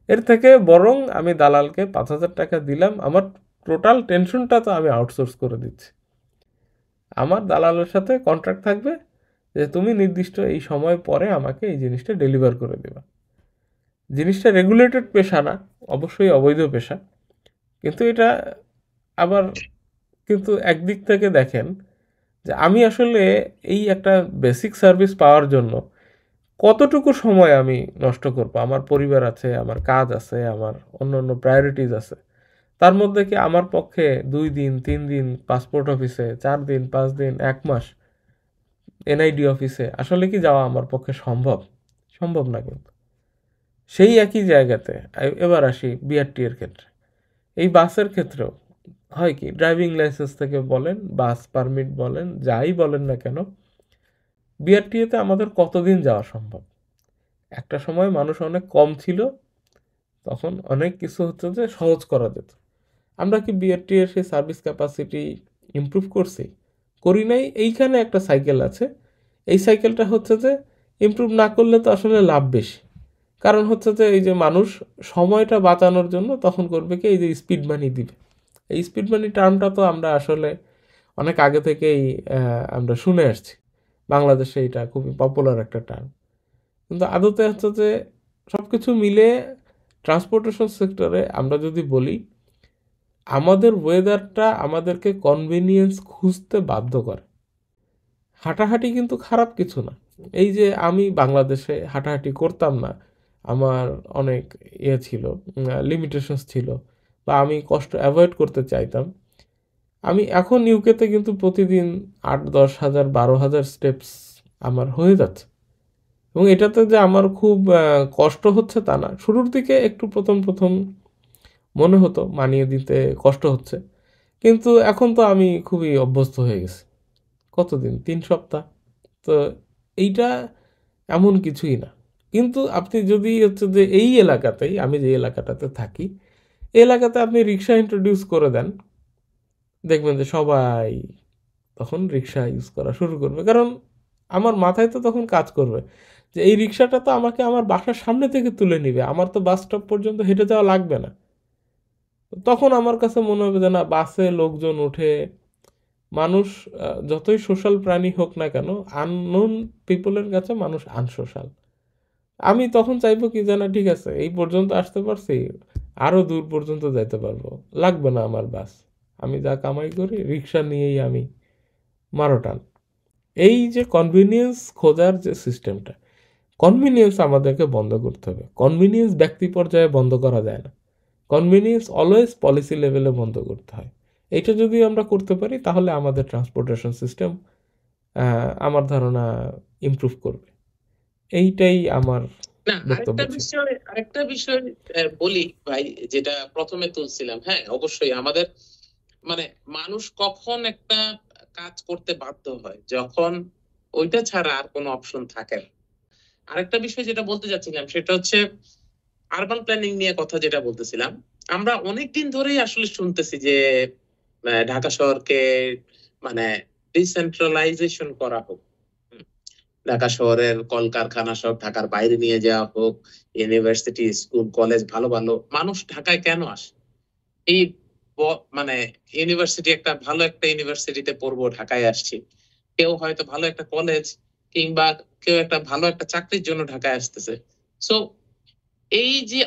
এর থেকে বরং আমি দালালকে 5,000 টাকা দিলাম, আমার টোটাল টেনশনটা তো আমি আউটসোর্স করে দিচ্ছি। আমার দালালের সাথে কন্ট্রাক্ট থাকবে যে তুমি নির্দিষ্ট এই সময় পরে আমাকে এই জিনিসটা ডেলিভার করে দেবা। জিনিসটা রেগুলেটেড পেশা না, অবশ্যই অবৈধ পেশা, কিন্তু এটা আবার কিন্তু একদিক থেকে দেখেন যে আমি আসলে এই একটা বেসিক সার্ভিস পাওয়ার জন্য কতটুকু সময় আমি নষ্ট করব, আমার পরিবার আছে, আমার কাজ আছে, আমার অন্য অন্য প্রায়োরিটিজ আছে, তার মধ্যে কি আমার পক্ষে 2 দিন 3 দিন পাসপোর্ট অফিসে, 4 দিন 5 দিন 1 মাস এনআইডি অফিসে আসলে কি যাওয়া আমার পক্ষে সম্ভব? সম্ভব না কিন্তু। সেই একই জায়গাতে এবার আসি বিআরটি এর ক্ষেত্রে, এই বাসের ক্ষেত্রেও হয় কি, ড্রাইভিং লাইসেন্স থেকে বলেন, বাস পারমিট বলেন, যাই বলেন না কেন, বিআরটিএতে আমাদের কতদিন যাওয়া সম্ভব? একটা সময় মানুষ অনেক কম ছিল, তখন অনেক কিছু হচ্ছে যে সহজ করা যেত। আমরা কি বিআরটি এর সেই সার্ভিস ক্যাপাসিটি ইমপ্রুভ করছি? করি নাই। এইখানে একটা সাইকেল আছে, এই সাইকেলটা হচ্ছে যে ইমপ্রুভ না করলে তো আসলে লাভ বেশি। কারণ হচ্ছে যে এই যে মানুষ সময়টা বাঁচানোর জন্য তখন করবে কি, এই যে স্পিড মানি দিবে। এই স্পিড মানি টার্মটা তো আমরা আসলে অনেক আগে থেকেই আমরা শুনে আসছি, বাংলাদেশে এটা খুবই পপুলার একটা টার্ম। কিন্তু আদতে হচ্ছে যে সব কিছু মিলে ট্রান্সপোর্টেশন সেক্টরে আমরা যদি বলি, আমাদের ওয়েদারটা আমাদেরকে কনভিনিয়েন্স খুঁজতে বাধ্য করে। হাঁটাহাঁটি কিন্তু খারাপ কিছু না। এই যে আমি বাংলাদেশে হাঁটাহাঁটি করতাম না, আমার অনেক ছিল, লিমিটেশনস ছিল, বা আমি কষ্ট অ্যাভয়েড করতে চাইতাম, আমি এখন ইউকেতে কিন্তু প্রতিদিন 8-10 হাজার 12,000 স্টেপস আমার হয়ে যাচ্ছে, এবং এটাতে যে আমার খুব কষ্ট হচ্ছে তা না। শুরুর দিকে একটু প্রথম মনে হতো মানিয়ে দিতে কষ্ট হচ্ছে, কিন্তু এখন তো আমি খুবই অভ্যস্ত হয়ে গেছি। কতদিন, 3 সপ্তাহ। তো এইটা এমন কিছুই না। কিন্তু আপনি যদি হচ্ছে যে এই এলাকাতেই, আমি যে এলাকাটাতে থাকি, এই এলাকাতে আপনি রিক্সা ইন্ট্রোডিউস করে দেন, দেখবেন যে সবাই তখন রিক্সা ইউজ করা শুরু করবে। কারণ আমার মাথায় তো তখন কাজ করবে যে এই রিক্সাটা তো আমাকে আমার বাসার সামনে থেকে তুলে নিবে, আমার তো বাস স্টপ পর্যন্ত হেঁটে যাওয়া লাগবে না। তখন আমার কাছে মনে হবে যে না, বাসে লোকজন উঠে, মানুষ যতই সোশ্যাল প্রাণী হোক না কেন, আননোন পিপলের কাছে মানুষ আনসোশ্যাল। আমি তখন চাইবো কি জানা, ঠিক আছে এই পর্যন্ত আসতে পারছি, আরো দূর পর্যন্ত যাইতে পারবো, লাগবে না আমার বাস, আমি যা কামাই করি রিক্সা নিয়েই আমি মারো টান। এই যে কনভিনিয়েন্স খোঁজার যে সিস্টেমটা, কনভিনিয়েন্স আমাদেরকে বন্ধ করতে হবে। কনভিনিয়েন্স ব্যক্তি পর্যায়ে বন্ধ করা যায় না, কনভিনিয়েন্স অলওয়েজ পলিসি লেভেলে বন্ধ করতে হয়। এইটা যদি আমরা করতে পারি তাহলে আমাদের ট্রান্সপোর্টেশন সিস্টেম আমার ধারণা ইমপ্রুভ করবে। এইটাই আমার না, বক্তব্য ছিল। আরেকটা বিষয় বলি ভাই, যেটা প্রথমে তুলছিলাম। হ্যাঁ, অবশ্যই আমাদের মানে মানুষ কখন একটা কাজ করতে বাধ্য হয়, যখন ওইটা ছাড়া আর কোনো অপশন থাকে না। আরেকটা বিষয় যেটা বলতে যাচ্ছিলাম সেটা হচ্ছে আরবান প্ল্যানিং নিয়ে কথা যেটা বলতেছিলাম। আমরা অনেকদিন ধরেই আসলে শুনতেছি যে ঢাকা শহরকে মানে ডিসেন্ট্রালাইজেশন করা হোক। হুম, ঢাকা শহরের কলকারখানা সব ঢাকার বাইরে নিয়ে যাওয়া হোক, ইউনিভার্সিটি, স্কুল, কলেজ, ভালো ভালো মানুষ ঢাকায় কেন আসে? এই মানে ইউনিভার্সিটি, একটা ভালো একটা ইউনিভার্সিটিতে পড়বো ঢাকায় আসছি, কেউ হয়তো ভালো একটা কলেজ কিংবা কেউ একটা ভালো একটা চাকরির জন্য ঢাকায় আসতেছে। সো এই যে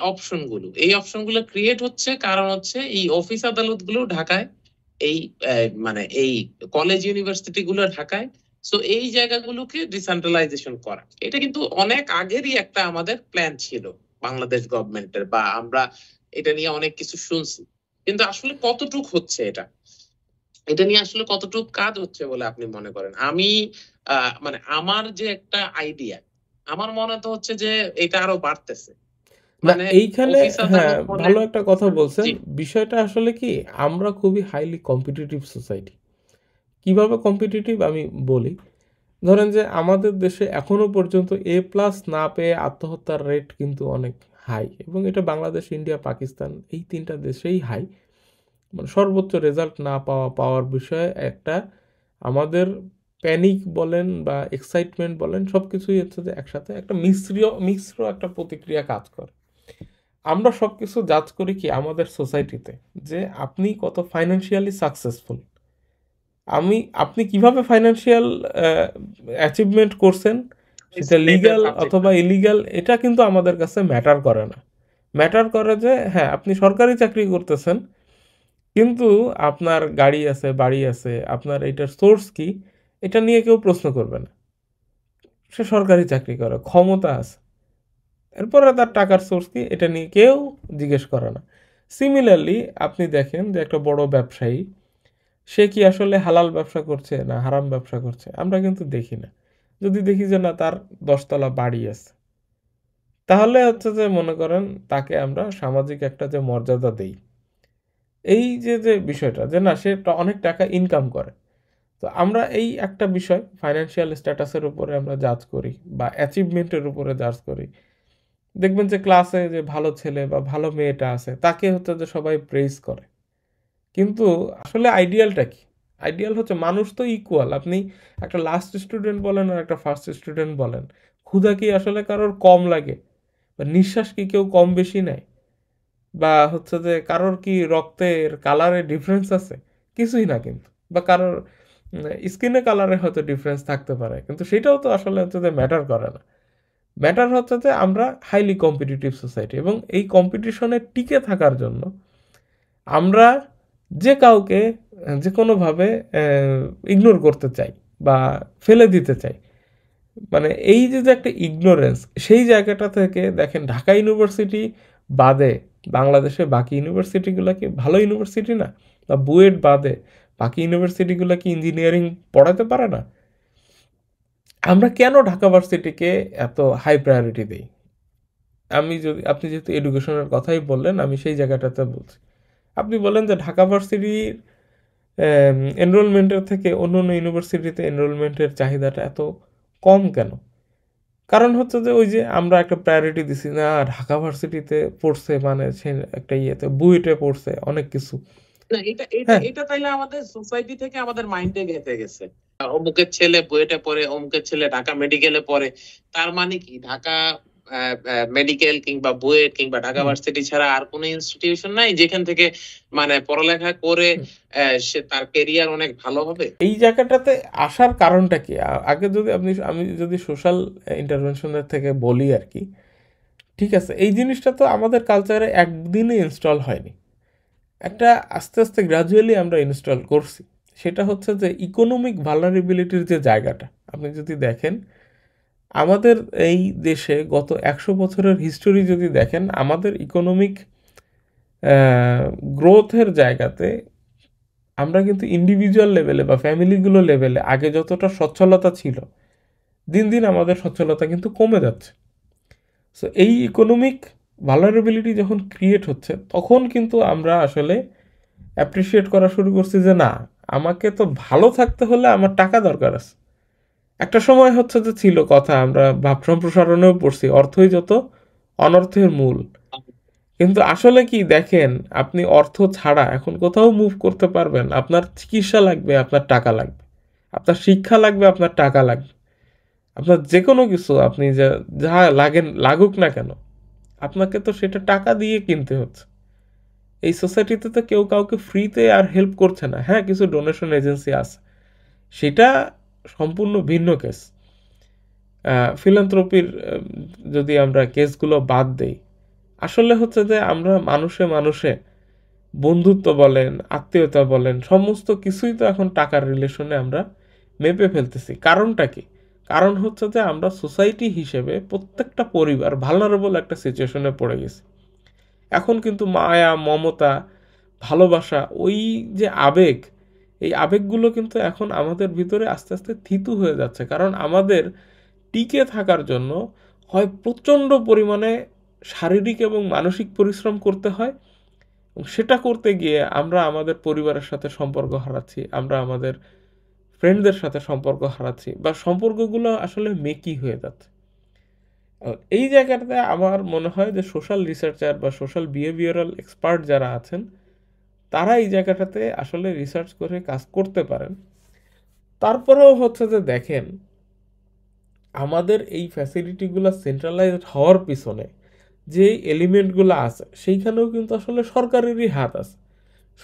এই অপশনগুলো ক্রিয়েট হচ্ছে কারণ হচ্ছে এই অফিস আদালত গুলো ঢাকায়, এই মানে এই কলেজ ইউনিভার্সিটি গুলো ঢাকায়। সো এই জায়গাগুলোকে ডিসেন্ট্রালাইজেশন করা, এটা কিন্তু অনেক আগেরই একটা আমাদের প্ল্যান ছিল বাংলাদেশ গভর্নমেন্টের, বা আমরা এটা নিয়ে অনেক কিছু শুনছি। কিন্তু আসলে কতটুক হচ্ছে এটা, এটা নিয়ে আসলে কতটুক কাজ হচ্ছে বলে আপনি মনে করেন? আমি মানে আমার যে একটা আইডিয়া, আমার মনে তো হচ্ছে যে এটা আরো বাড়তেছে। না, মানে এইখানে অফিস হ্যাঁ, আদালত বলেন। ভালো একটা কথা বলছেন। জি। বিষয়টা আসলে কি, আমরা খুবই হাইলি কম্পিটিটিভ সোসাইটি। কিভাবে কম্পিটিটিভ আমি বলি। ধরেন যে আমাদের দেশে এখনো পর্যন্ত A+ না পেয়ে আত্মহত্যার রেট কিন্তু অনেক হাই, এবং এটা বাংলাদেশ, ইন্ডিয়া, পাকিস্তান এই 3টা দেশেই হাই। মানে সর্বোচ্চ রেজাল্ট না পাওয়ার বিষয়ে একটা আমাদের প্যানিক বলেন বা এক্সাইটমেন্ট বলেন, সব কিছুই হচ্ছে যে একসাথে একটা মিশ্র একটা প্রতিক্রিয়া কাজ করে। আমরা সব কিছু জাজ করি কি আমাদের সোসাইটিতে, যে আপনি কত ফাইন্যান্সিয়ালি সাকসেসফুল, আপনি কিভাবে ফাইন্যান্সিয়াল অ্যাচিভমেন্ট করছেন, সেটা মেজর লিগ্যাল সাবজেক্ট অথবা না। ইলিগ্যাল, এটা কিন্তু আমাদের কাছে ম্যাটার করে না। ম্যাটার করে যে হ্যাঁ, আপনি সরকারি চাকরি করতেছেন, কিন্তু আপনার গাড়ি আছে, বাড়ি আছে, আপনার এটার সোর্স কি, এটা নিয়ে কেউ প্রশ্ন করবে না। সে সরকারি চাকরি করে, ক্ষমতা আছে, এরপরে তার টাকার সোর্স কি, এটা নিয়ে কেউ জিজ্ঞেস করে না। সিমিলারলি আপনি দেখেন যে একটা বড় ব্যবসায়ী, সে কি আসলে হালাল ব্যবসা করছে না হারাম ব্যবসা করছে, আমরা কিন্তু দেখি না। যদি দেখি যে না, তার 10তলা বাড়ি আছে, তাহলে হচ্ছে যে মনে করেন তাকে আমরা সামাজিক একটা যে মর্যাদা দেই, এই যে বিষয়টা যে না, সে অনেক টাকা ইনকাম করে। তো আমরা এই একটা বিষয় ফাইন্যান্সিয়াল স্ট্যাটাসের উপরে আমরা জাজ করি বা অ্যাচিভমেন্টের উপরে জাজ করি। দেখবেন যে ক্লাসে যে ভালো ছেলে বা ভালো মেয়েটা আছে, তাকে হচ্ছে যে সবাই প্রেইজ করে। কিন্তু আসলে আইডিয়ালটা কি? আইডিয়াল হচ্ছে মানুষ তো ইকুয়াল। আপনি একটা লাস্ট স্টুডেন্ট বলেন আর একটা ফার্স্ট স্টুডেন্ট বলেন, ক্ষুধা কি আসলে কারোর কম লাগে? বা নিঃশ্বাস কি কেউ কম বেশি নেয়? বা হচ্ছে যে কারোর কি রক্তের কালারে ডিফারেন্স আছে? কিছুই না কিন্তু। বা কারোর স্কিনে কালারে হয়তো ডিফারেন্স থাকতে পারে, কিন্তু সেটাও তো আসলে হচ্ছে যে ম্যাটার করে না। ম্যাটার হচ্ছে যে আমরা হাইলি কম্পিটিটিভ সোসাইটি, এবং এই কম্পিটিশনে টিকে থাকার জন্য আমরা যে কাউকে যে কোনোভাবে ইগনোর করতে চাই বা ফেলে দিতে চাই। মানে এই যে একটা ইগনোরেন্স, সেই জায়গাটা থেকে দেখেন ঢাকা ইউনিভার্সিটি বাদে বাংলাদেশে বাকি ইউনিভার্সিটিগুলো কি ভালো ইউনিভার্সিটি না? বা বুয়েট বাদে বাকি ইউনিভার্সিটিগুলো কি ইঞ্জিনিয়ারিং পড়াতে পারে না? আমরা কেন ঢাকা ভার্সিটিকে এত হাই প্রায়োরিটি দেই? আপনি যেহেতু এডুকেশনের কথাই বললেন, আমি সেই জায়গাটাতে বলছি। আপনি বলেন যে ঢাকা ভার্সিটির এনরোলমেন্টের থেকে অন্যান্য ইউনিভার্সিটিতে এনরোলমেন্টের চাহিদাটা এত কম কেন? কারণ হচ্ছে যে ওই যে আমরা একটা প্রায়োরিটি দিছি না, ঢাকা ভার্সিটিতে পড়ছে মানে সে একটা ইয়েতে বুয়েটে পড়ছে অনেক কিছু। না, এটা এটা হ্যাঁ, এটা তাইলে আমাদের সোসাইটি থেকে আমাদের মাইন্ডে গেঁথে গেছে। অমুকের ছেলে বুয়েটে পড়ে, অমুকের ছেলে ঢাকা মেডিকেলে পড়ে। তার মানে কি ঢাকা মেডিকেল কিংবা বুয়েট কিংবা ঢাকা হুম, ভার্সিটি ছাড়া আর কোনো ইনস্টিটিউশন নাই যেখান থেকে মানে পড়ালেখা করে হুম। সে তার কেরিয়ার অনেক ভালো হবে? এই জায়গাটাতে আসার কারণটা কি? আগে যদি আমি যদি সোশ্যাল ইন্টারভেনশনের থেকে বলি আর কি, ঠিক আছে? এই জিনিসটা তো আমাদের কালচারে একদিনে ইনস্টল হয়নি। একটা আস্তে আস্তে গ্র্যাজুয়ালি আমরা ইনস্টল করছি। সেটা হচ্ছে যে ইকোনমিক ভালনারেবিলিটির যে জায়গাটা, আপনি যদি দেখেন আমাদের এই দেশে গত ১০০ বছরের হিস্টোরি যদি দেখেন, আমাদের ইকোনমিক গ্রোথের জায়গাতে আমরা কিন্তু ইন্ডিভিজুয়াল লেভেলে বা ফ্যামিলিগুলো লেভেলে আগে যতটা সচ্ছলতা ছিল, দিন দিন আমাদের সচ্ছলতা কিন্তু কমে যাচ্ছে। সো এই ইকোনমিক ভালনারেবিলিটি যখন ক্রিয়েট হচ্ছে, তখন কিন্তু আমরা আসলে অ্যাপ্রিসিয়েট করা শুরু করছি যে না, আমাকে তো ভালো থাকতে হলে আমার টাকা দরকার আছে। একটা সময় হচ্ছে যে ছিল কথা, আমরা ভাব সম্প্রসারণেও পড়ছি, অর্থই যত অনর্থের মূল। কিন্তু আসলে কি দেখেন, আপনি অর্থ ছাড়া এখন কোথাও মুভ করতে পারবেন? আপনার চিকিৎসা লাগবে, আপনার টাকা লাগবে। আপনার শিক্ষা লাগবে, আপনার টাকা লাগবে। আপনার যে কোনো কিছু আপনি যা লাগুক না কেন, আপনাকে তো সেটা টাকা দিয়ে কিনতে হচ্ছে। এই সোসাইটিতে তো কেউ কাউকে ফ্রিতে আর হেল্প করছে না। হ্যাঁ, কিছু ডোনেশন এজেন্সি আছে, সেটা সম্পূর্ণ ভিন্ন কেস। ফিলান্থ্রপির যদি আমরা কেসগুলো বাদ দেই, আসলে হচ্ছে যে আমরা মানুষে মানুষে বন্ধুত্ব বলেন, আত্মীয়তা বলেন, সমস্ত কিছুই তো এখন টাকার রিলেশনে আমরা মেপে ফেলতেছি। কারণটা কি? কারণ হচ্ছে যে আমরা সোসাইটি হিসেবে প্রত্যেকটা পরিবার ভালনারেবল একটা সিচুয়েশনে পড়ে গেছি। এখন কিন্তু মায়া, মমতা, ভালোবাসা, ওই যে আবেগ, এই আবেগগুলো কিন্তু এখন আমাদের ভিতরে আস্তে আস্তে থিতু হয়ে যাচ্ছে। কারণ আমাদের টিকে থাকার জন্য হয় প্রচণ্ড পরিমাণে শারীরিক এবং মানসিক পরিশ্রম করতে হয়, এবং সেটা করতে গিয়ে আমরা আমাদের পরিবারের সাথে সম্পর্ক হারাচ্ছি, আমরা আমাদের ফ্রেন্ডদের সাথে সম্পর্ক হারাচ্ছি, বা সম্পর্কগুলো আসলে মেকি হয়ে যাচ্ছে। এই জায়গাটাতে আমার মনে হয় যে সোশ্যাল রিসার্চার বা সোশ্যাল বিহেভিয়ারাল এক্সপার্ট যারা আছেন, তারা এই জায়গাটাতে আসলে রিসার্চ করে কাজ করতে পারেন। তারপরেও হচ্ছে যে দেখেন, আমাদের এই ফ্যাসিলিটিগুলো সেন্ট্রালাইজড হওয়ার পিছনে যে এলিমেন্টগুলো আছে, সেইখানেও কিন্তু আসলে সরকারেরই হাত আছে।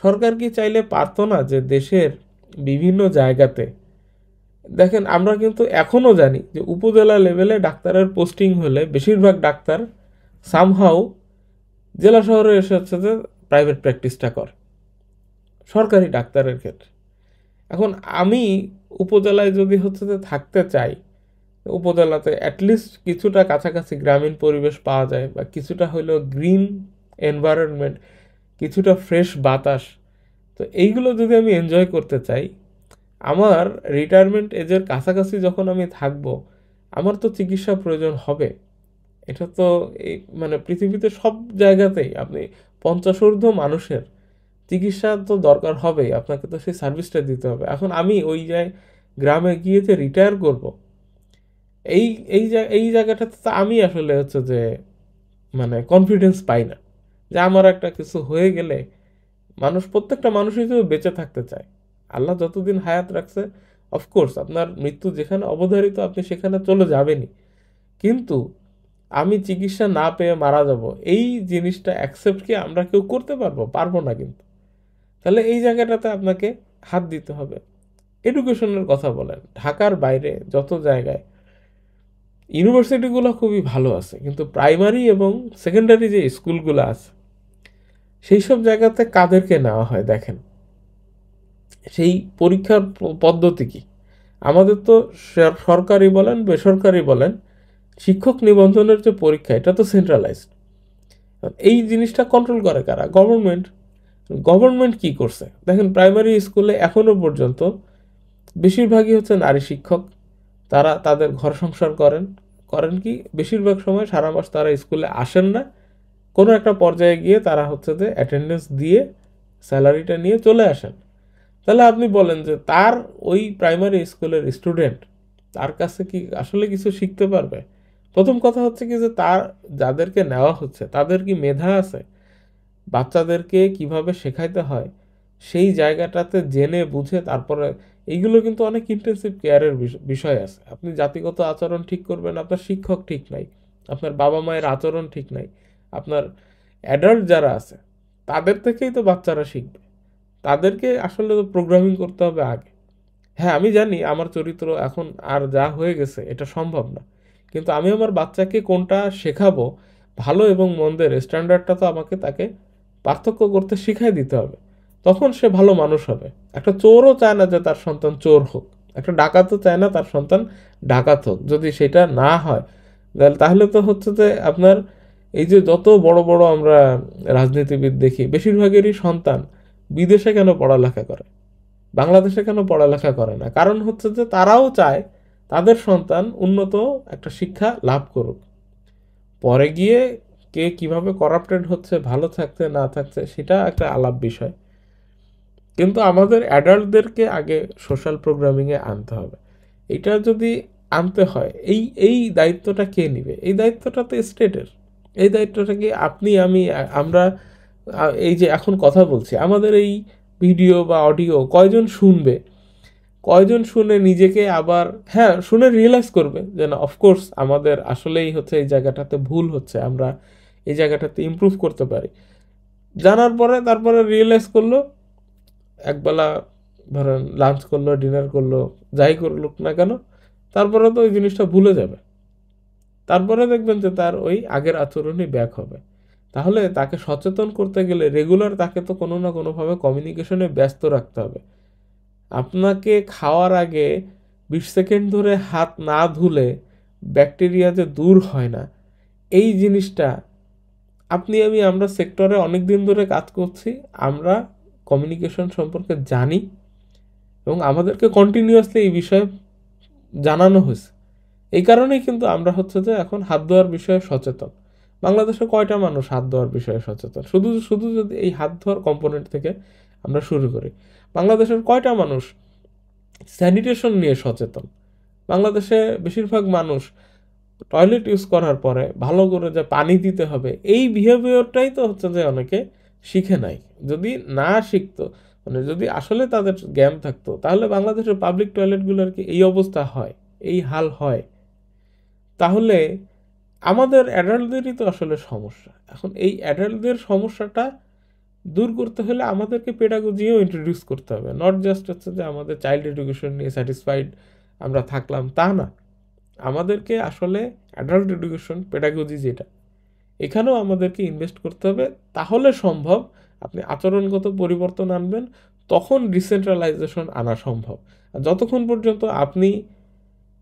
সরকার কি চাইলে পারতো না যে দেশের বিভিন্ন জায়গাতে, দেখেন আমরা কিন্তু এখনও জানি যে উপজেলা লেভেলে ডাক্তারের পোস্টিং হলে বেশিরভাগ ডাক্তার সামহাও জেলা শহরে এসে হচ্ছে যে প্রাইভেট প্র্যাকটিসটা করে সরকারি ডাক্তারের ক্ষেত্রে। এখন আমি উপজেলায় যদি হচ্ছে যে থাকতে চাই, উপজেলাতে অ্যাটলিস্ট কিছুটা কাছাকাছি গ্রামীণ পরিবেশ পাওয়া যায়, বা কিছুটা হইলেও গ্রিন এনভায়রনমেন্ট, কিছুটা ফ্রেশ বাতাস, তো এইগুলো যদি আমি এনজয় করতে চাই, আমার রিটায়ারমেন্ট এজের কাছাকাছি যখন আমি থাকবো, আমার তো চিকিৎসা প্রয়োজন হবে। এটা তো মানে পৃথিবীতে সব জায়গাতেই আপনি 50 ঊর্ধ্ব মানুষের চিকিৎসা তো দরকার হবেই, আপনাকে তো সেই সার্ভিসটা দিতে হবে। এখন আমি ওই গ্রামে গিয়ে যে রিটায়ার করব, এই এই জায়গাটাতে তো আমি আসলে হচ্ছে যে মানে কনফিডেন্স পাই না যে আমার একটা কিছু হয়ে গেলে, প্রত্যেকটা মানুষই তো বেঁচে থাকতে চায়। আল্লাহ যতদিন হায়াত রাখছে, অফকোর্স আপনার মৃত্যু যেখানে অবধারিত আপনি সেখানে চলে যাবেনই, কিন্তু আমি চিকিৎসা না পেয়ে মারা যাব, এই জিনিসটা অ্যাকসেপ্ট কি আমরা কেউ করতে পারবো? পারবো না কিন্তু। তাহলে এই জায়গাটাতে আপনাকে হাত দিতে হবে। এডুকেশনের কথা বলেন, ঢাকার বাইরে যত জায়গায় ইউনিভার্সিটিগুলো খুবই ভালো আছে, কিন্তু প্রাইমারি এবং সেকেন্ডারি যে স্কুলগুলো আছে, সেই সব জায়গাতে কাদেরকে নেওয়া হয় দেখেন। সেই পরীক্ষার পদ্ধতি কি? আমাদের তো সরকারি বলেন বেসরকারি বলেন, শিক্ষক নিবন্ধনের যে পরীক্ষা, এটা তো সেন্ট্রালাইজড। এই জিনিসটা কন্ট্রোল করে কারা? গভর্নমেন্ট। গভর্নমেন্ট কি করছে দেখেন, প্রাইমারি স্কুলে এখনো পর্যন্ত বেশিরভাগই হচ্ছে নারী শিক্ষক, তারা তাদের ঘর সংসার করেন, করেন কি বেশিরভাগ সময় সারা মাস তারা স্কুলে আসেন না, কোনো একটা পর্যায়ে গিয়ে তারা হচ্ছে যে অ্যাটেন্ডেন্স দিয়ে স্যালারিটা নিয়ে চলে আসেন। তাহলে আপনি বলেন যে তার ওই প্রাইমারি স্কুলের স্টুডেন্ট তার কাছে কি আসলে কিছু শিখতে পারবে? প্রথম কথা হচ্ছে কি যে তার যাদেরকে নেওয়া হচ্ছে তাদের কি মেধা আছে? বাচ্চাদেরকে কিভাবে শেখাইতে হয় সেই জায়গাটাতে জেনে বুঝে তারপরে, এইগুলো কিন্তু অনেক ইন্টেন্সিভ কেয়ারের বিষয় আছে। আপনি জাতিগত আচরণ ঠিক করবেন, আপনার শিক্ষক ঠিক নাই, আপনার বাবা মায়ের আচরণ ঠিক নাই, আপনার অ্যাডাল্ট যারা আছে তাদের থেকেই তো বাচ্চারা শিখবে। তাদেরকে আসলে তো প্রোগ্রামিং করতে হবে আগে। হ্যাঁ, আমি জানি আমার চরিত্র এখন আর যা হয়ে গেছে এটা সম্ভব না, কিন্তু আমি আমার বাচ্চাকে কোনটা শেখাবো, ভালো এবং মন্দের স্ট্যান্ডার্ডটা তো আমাকে তাকে পার্থক্য করতে শিখাই দিতে হবে। তখন সে ভালো মানুষ হবে। একটা চোরও চায় না যে তার সন্তান চোর হোক, একটা ডাকাতও চায় না তার সন্তান ডাকাত হোক। যদি সেটা না হয় তাহলে তো হচ্ছে যে আপনার এই যে যত বড় বড় আমরা রাজনীতিবিদ দেখি বেশিরভাগেরই সন্তান বিদেশে কেন পড়ালেখা করে, বাংলাদেশে কেন পড়ালেখা করে না? কারণ হচ্ছে যে তারাও চায় তাদের সন্তান উন্নত একটা শিক্ষা লাভ করুক। পরে গিয়ে কে কিভাবে করাপ্টেড হচ্ছে, ভালো থাকছে না থাকছে সেটা একটা আলাপ বিষয়। কিন্তু আমাদের অ্যাডাল্টদেরকে আগে সোশ্যাল প্রোগ্রামিংয়ে আনতে হবে। এটা যদি আনতে হয়, এই দায়িত্বটা কে নিবে? এই দায়িত্বটা তো স্টেটের। এই দায়িত্বটা কি আপনি আমি আমরা এই যে এখন কথা বলছি, আমাদের এই ভিডিও বা অডিও কয়জন শুনবে? কয়জন শুনে নিজেকে আবার হ্যাঁ শুনে রিয়েলাইজ করবে যে না, অফকোর্স আমাদের আসলেই হচ্ছে এই জায়গাটাতে ভুল হচ্ছে, আমরা এই জায়গাটাতে ইমপ্রুভ করতে পারি। জানার পরে তারপরে রিয়েলাইজ করলো, একবেলা ধরেন লাঞ্চ করলো, ডিনার করলো, যাই করলুক না কেন, তারপরে তো ওই জিনিসটা ভুলে যাবে। তারপরে দেখবেন যে তার ওই আগের আচরণই ব্যাক হবে। তাহলে তাকে সচেতন করতে গেলে রেগুলার তাকে তো কোনো না কোনোভাবে কমিউনিকেশনে ব্যস্ত রাখতে হবে। আপনাকে খাওয়ার আগে 20 সেকেন্ড ধরে হাত না ধুলে ব্যাকটেরিয়া যে দূর হয় না, এই জিনিসটা আমরা সেক্টরে অনেক দিন ধরে কাজ করছি, আমরা কমিউনিকেশন সম্পর্কে জানি এবং আমাদেরকে কন্টিনিউয়াসলি এই বিষয়ে জানানো হয়েছে। এই কারণেই কিন্তু আমরা হচ্ছে যে এখন হাত ধোয়ার বিষয়ে সচেতন। বাংলাদেশে কয়টা মানুষ হাত ধোয়ার বিষয়ে সচেতন? শুধু শুধু যদি এই হাত ধোয়ার কম্পোনেন্ট থেকে আমরা শুরু করি, বাংলাদেশের কয়টা মানুষ স্যানিটেশন নিয়ে সচেতন? বাংলাদেশে বেশিরভাগ মানুষ টয়লেট ইউজ করার পরে ভালো করে যে পানি দিতে হবে, এই বিহেভিয়ারটাই তো হচ্ছে যে অনেকে শিখে নাই। যদি না শিখতো, মানে যদি আসলে তাদের জ্ঞান থাকতো, তাহলে বাংলাদেশের পাবলিক টয়লেটগুলোর কি এই অবস্থা হয়, এই হাল হয়? তাহলে আমাদের অ্যাডাল্টদেরই তো আসলে সমস্যা। এখন এই অ্যাডাল্টদের সমস্যাটা দূর করতে হলে আমাদেরকে পেডাগজিও ইন্ট্রোডিউস করতে হবে। নট জাস্ট হচ্ছে যে আমাদের চাইল্ড এডুকেশন নিয়ে স্যাটিসফাইড আমরা থাকলাম তা না, আমাদেরকে আসলে অ্যাডাল্ট এডুকেশন পেডাগজি যেটা, এখানেও আমাদেরকে ইনভেস্ট করতে হবে। তাহলে সম্ভব আপনি আচরণগত পরিবর্তন আনবেন, তখন ডিসেন্ট্রালাইজেশন আনা সম্ভব। আর যতক্ষণ পর্যন্ত আপনি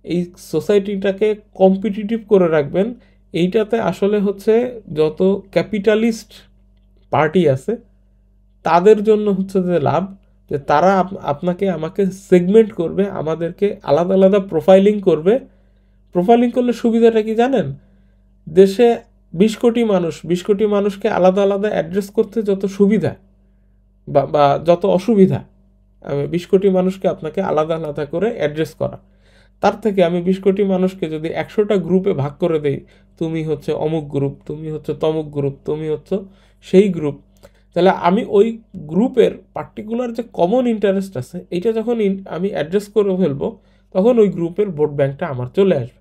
এই সোসাইটিটাকে কম্পিটিটিভ করে রাখবেন, এইটাতে আসলে হচ্ছে যত ক্যাপিটালিস্ট পার্টি আছে তাদের জন্য হচ্ছে যে লাভ, যে তারা আপনাকে আমাকে সেগমেন্ট করবে, আমাদেরকে আলাদা আলাদা প্রোফাইলিং করবে। প্রোফাইলিং করলে সুবিধাটা কি জানেন? দেশে 20 কোটি মানুষ, 20 কোটি মানুষকে আলাদা আলাদা অ্যাড্রেস করতে যত সুবিধা বা যত অসুবিধা, আমি 20 কোটি মানুষকে আপনাকে আলাদা আলাদা করে অ্যাড্রেস করা, তার থেকে আমি 20 কোটি মানুষকে যদি 100টা গ্রুপে ভাগ করে দেই, তুমি হচ্ছে অমুক গ্রুপ, তুমি হচ্ছে তমুক গ্রুপ, তুমি হচ্ছে সেই গ্রুপ, তাহলে আমি ওই গ্রুপের পার্টিকুলার যে কমন ইন্টারেস্ট আছে এইটা যখন আমি অ্যাড্রেস করে ফেলবো, তখন ওই গ্রুপের ভোট ব্যাংকটা আমার চলে আসবে।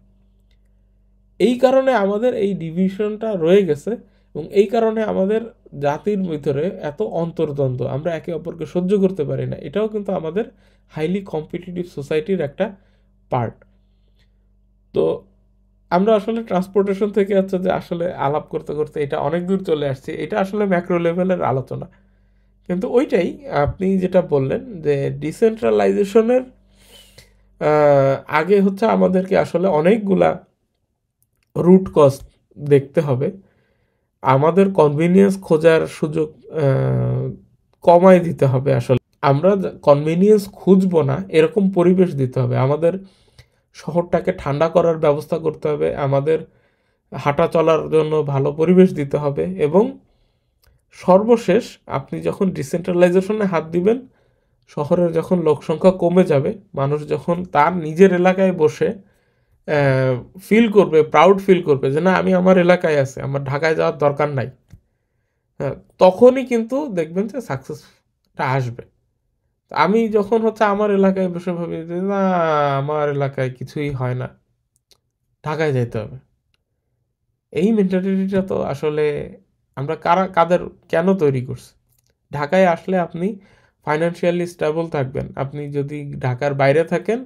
এই কারণে আমাদের এই ডিভিশনটা রয়ে গেছে এবং এই কারণে আমাদের জাতির ভিতরে এত অন্তর্দ্বন্দ্ব, আমরা একে অপরকে সহ্য করতে পারি না। এটাও কিন্তু আমাদের হাইলি কম্পিটিটিভ সোসাইটির একটা পার্ট। তো আমরা আসলে ট্রান্সপোর্টেশন থেকে হচ্ছে যে আসলে আলাপ করতে করতে এটা অনেক দূর চলে আসছে, এটা আসলে ম্যাক্রো লেভেলের আলোচনা। কিন্তু ওইটাই আপনি যেটা বললেন যে ডিসেন্ট্রালাইজেশনের আগে হচ্ছে আমাদেরকে আসলে অনেকগুলা রুট কজ দেখতে হবে। আমাদের কনভিনিয়েন্স খোঁজার সুযোগ কমায় দিতে হবে। আসলে আমরা কনভিনিয়েন্স খুঁজবো না এরকম পরিবেশ দিতে হবে। আমাদের শহরটাকে ঠান্ডা করার ব্যবস্থা করতে হবে, আমাদের হাঁটা চলার জন্য ভালো পরিবেশ দিতে হবে, এবং সর্বশেষ আপনি যখন ডিসেন্ট্রালাইজেশনে হাত দিবেন, শহরের যখন লোকসংখ্যা কমে যাবে, মানুষ যখন তার নিজের এলাকায় বসে ফিল করবে, প্রাউড ফিল করবে যে না আমি আমার এলাকায় আছি, আমার ঢাকায় যাওয়ার দরকার নাই, হ্যাঁ, তখনই কিন্তু দেখবেন যে সাকসেসটা আসবে। আমি যখন আমার এলাকায় বসে ভাবি যে না আমার এলাকায় কিছুই হয় না, ঢাকায় যাইতে হবে, এই মেন্টালিটিটা তো আসলে আমরা কাদের কেন তৈরি করছি? ঢাকায় আসলে আপনি ফাইন্যান্সিয়ালি স্টেবল থাকবেন, আপনি যদি ঢাকার বাইরে থাকেন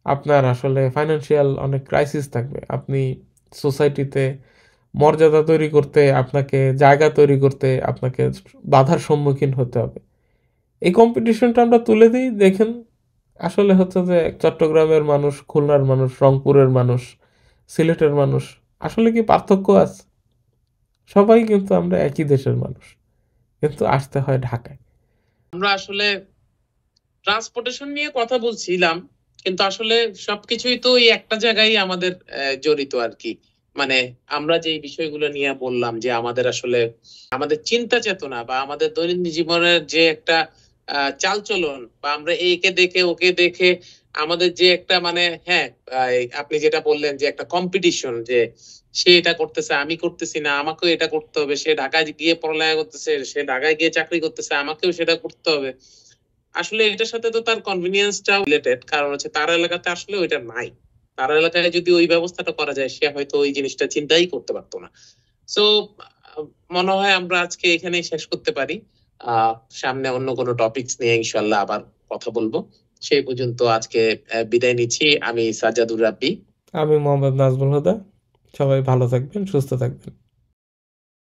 আপনার আসলে ফাইন্যান্সিয়াল অনেক ক্রাইসিস থাকবে, আপনি সোসাইটিতে মর্যাদা তৈরি করতে, আপনাকে জায়গা তৈরি করতে আপনাকে বাধার সম্মুখীন হতে হবে। এই কম্পিটিশনটা আমরা তুলে দিই, দেখেন আসলে যে চট্টগ্রামের মানুষ, খুলনার মানুষ, রংপুরের মানুষ, সিলেটের মানুষ, আসলে কি পার্থক্য আছে? সবাই কিন্তু আমরা একই দেশের মানুষ, কিন্তু আসতে হয় ঢাকায়। আমরা আসলে ট্রান্সপোর্টেশন নিয়ে কথা বলছিলাম, কিন্তু আসলে সবকিছুই তো এই একটা জায়গায় আমাদের জড়িত আর কি। মানে আমরা যে বিষয়গুলো নিয়ে বললাম যে আমাদের আসলে আমাদের চিন্তা চেতনা বা আমাদের দৈনন্দিন জীবনের যে একটা চালচলন, বা আমরা একে দেখে ওকে দেখে আমাদের যে একটা মানে হ্যাঁ, আপনি যেটা বললেন যে একটা কম্পিটিশন, যে সে এটা করতেছে আমি করতেছি না, আমাকেও এটা করতে হবে, সে ঢাকায় গিয়ে পড়ালেখা করতেছে, সে ঢাকায় গিয়ে চাকরি করতেছে, আমাকেও সেটা করতে হবে। আসলে এটার সাথে তো তার কনভিনিয়েন্সটাও রিলেটেড, কারণ তার এলাকাতে আসলে ওইটা নাই। তার এলাকায় যদি ওই ব্যবস্থাটা করা যায়, সে হয়তো ওই জিনিসটা চিন্তাই করতে পারতো না। সো মনে হয় আমরা আজকে এখানেই শেষ করতে পারি। সামনে অন্য কোনো টপিকস নিয়ে ইনশাল্লাহ আবার কথা বলবো। সেই পর্যন্ত আজকে বিদায় নিচ্ছি। আমি সাজ্জাদুর রাব্বি। আমি মোহাম্মদ নাজমুল হুদা। সবাই ভালো থাকবেন, সুস্থ থাকবেন।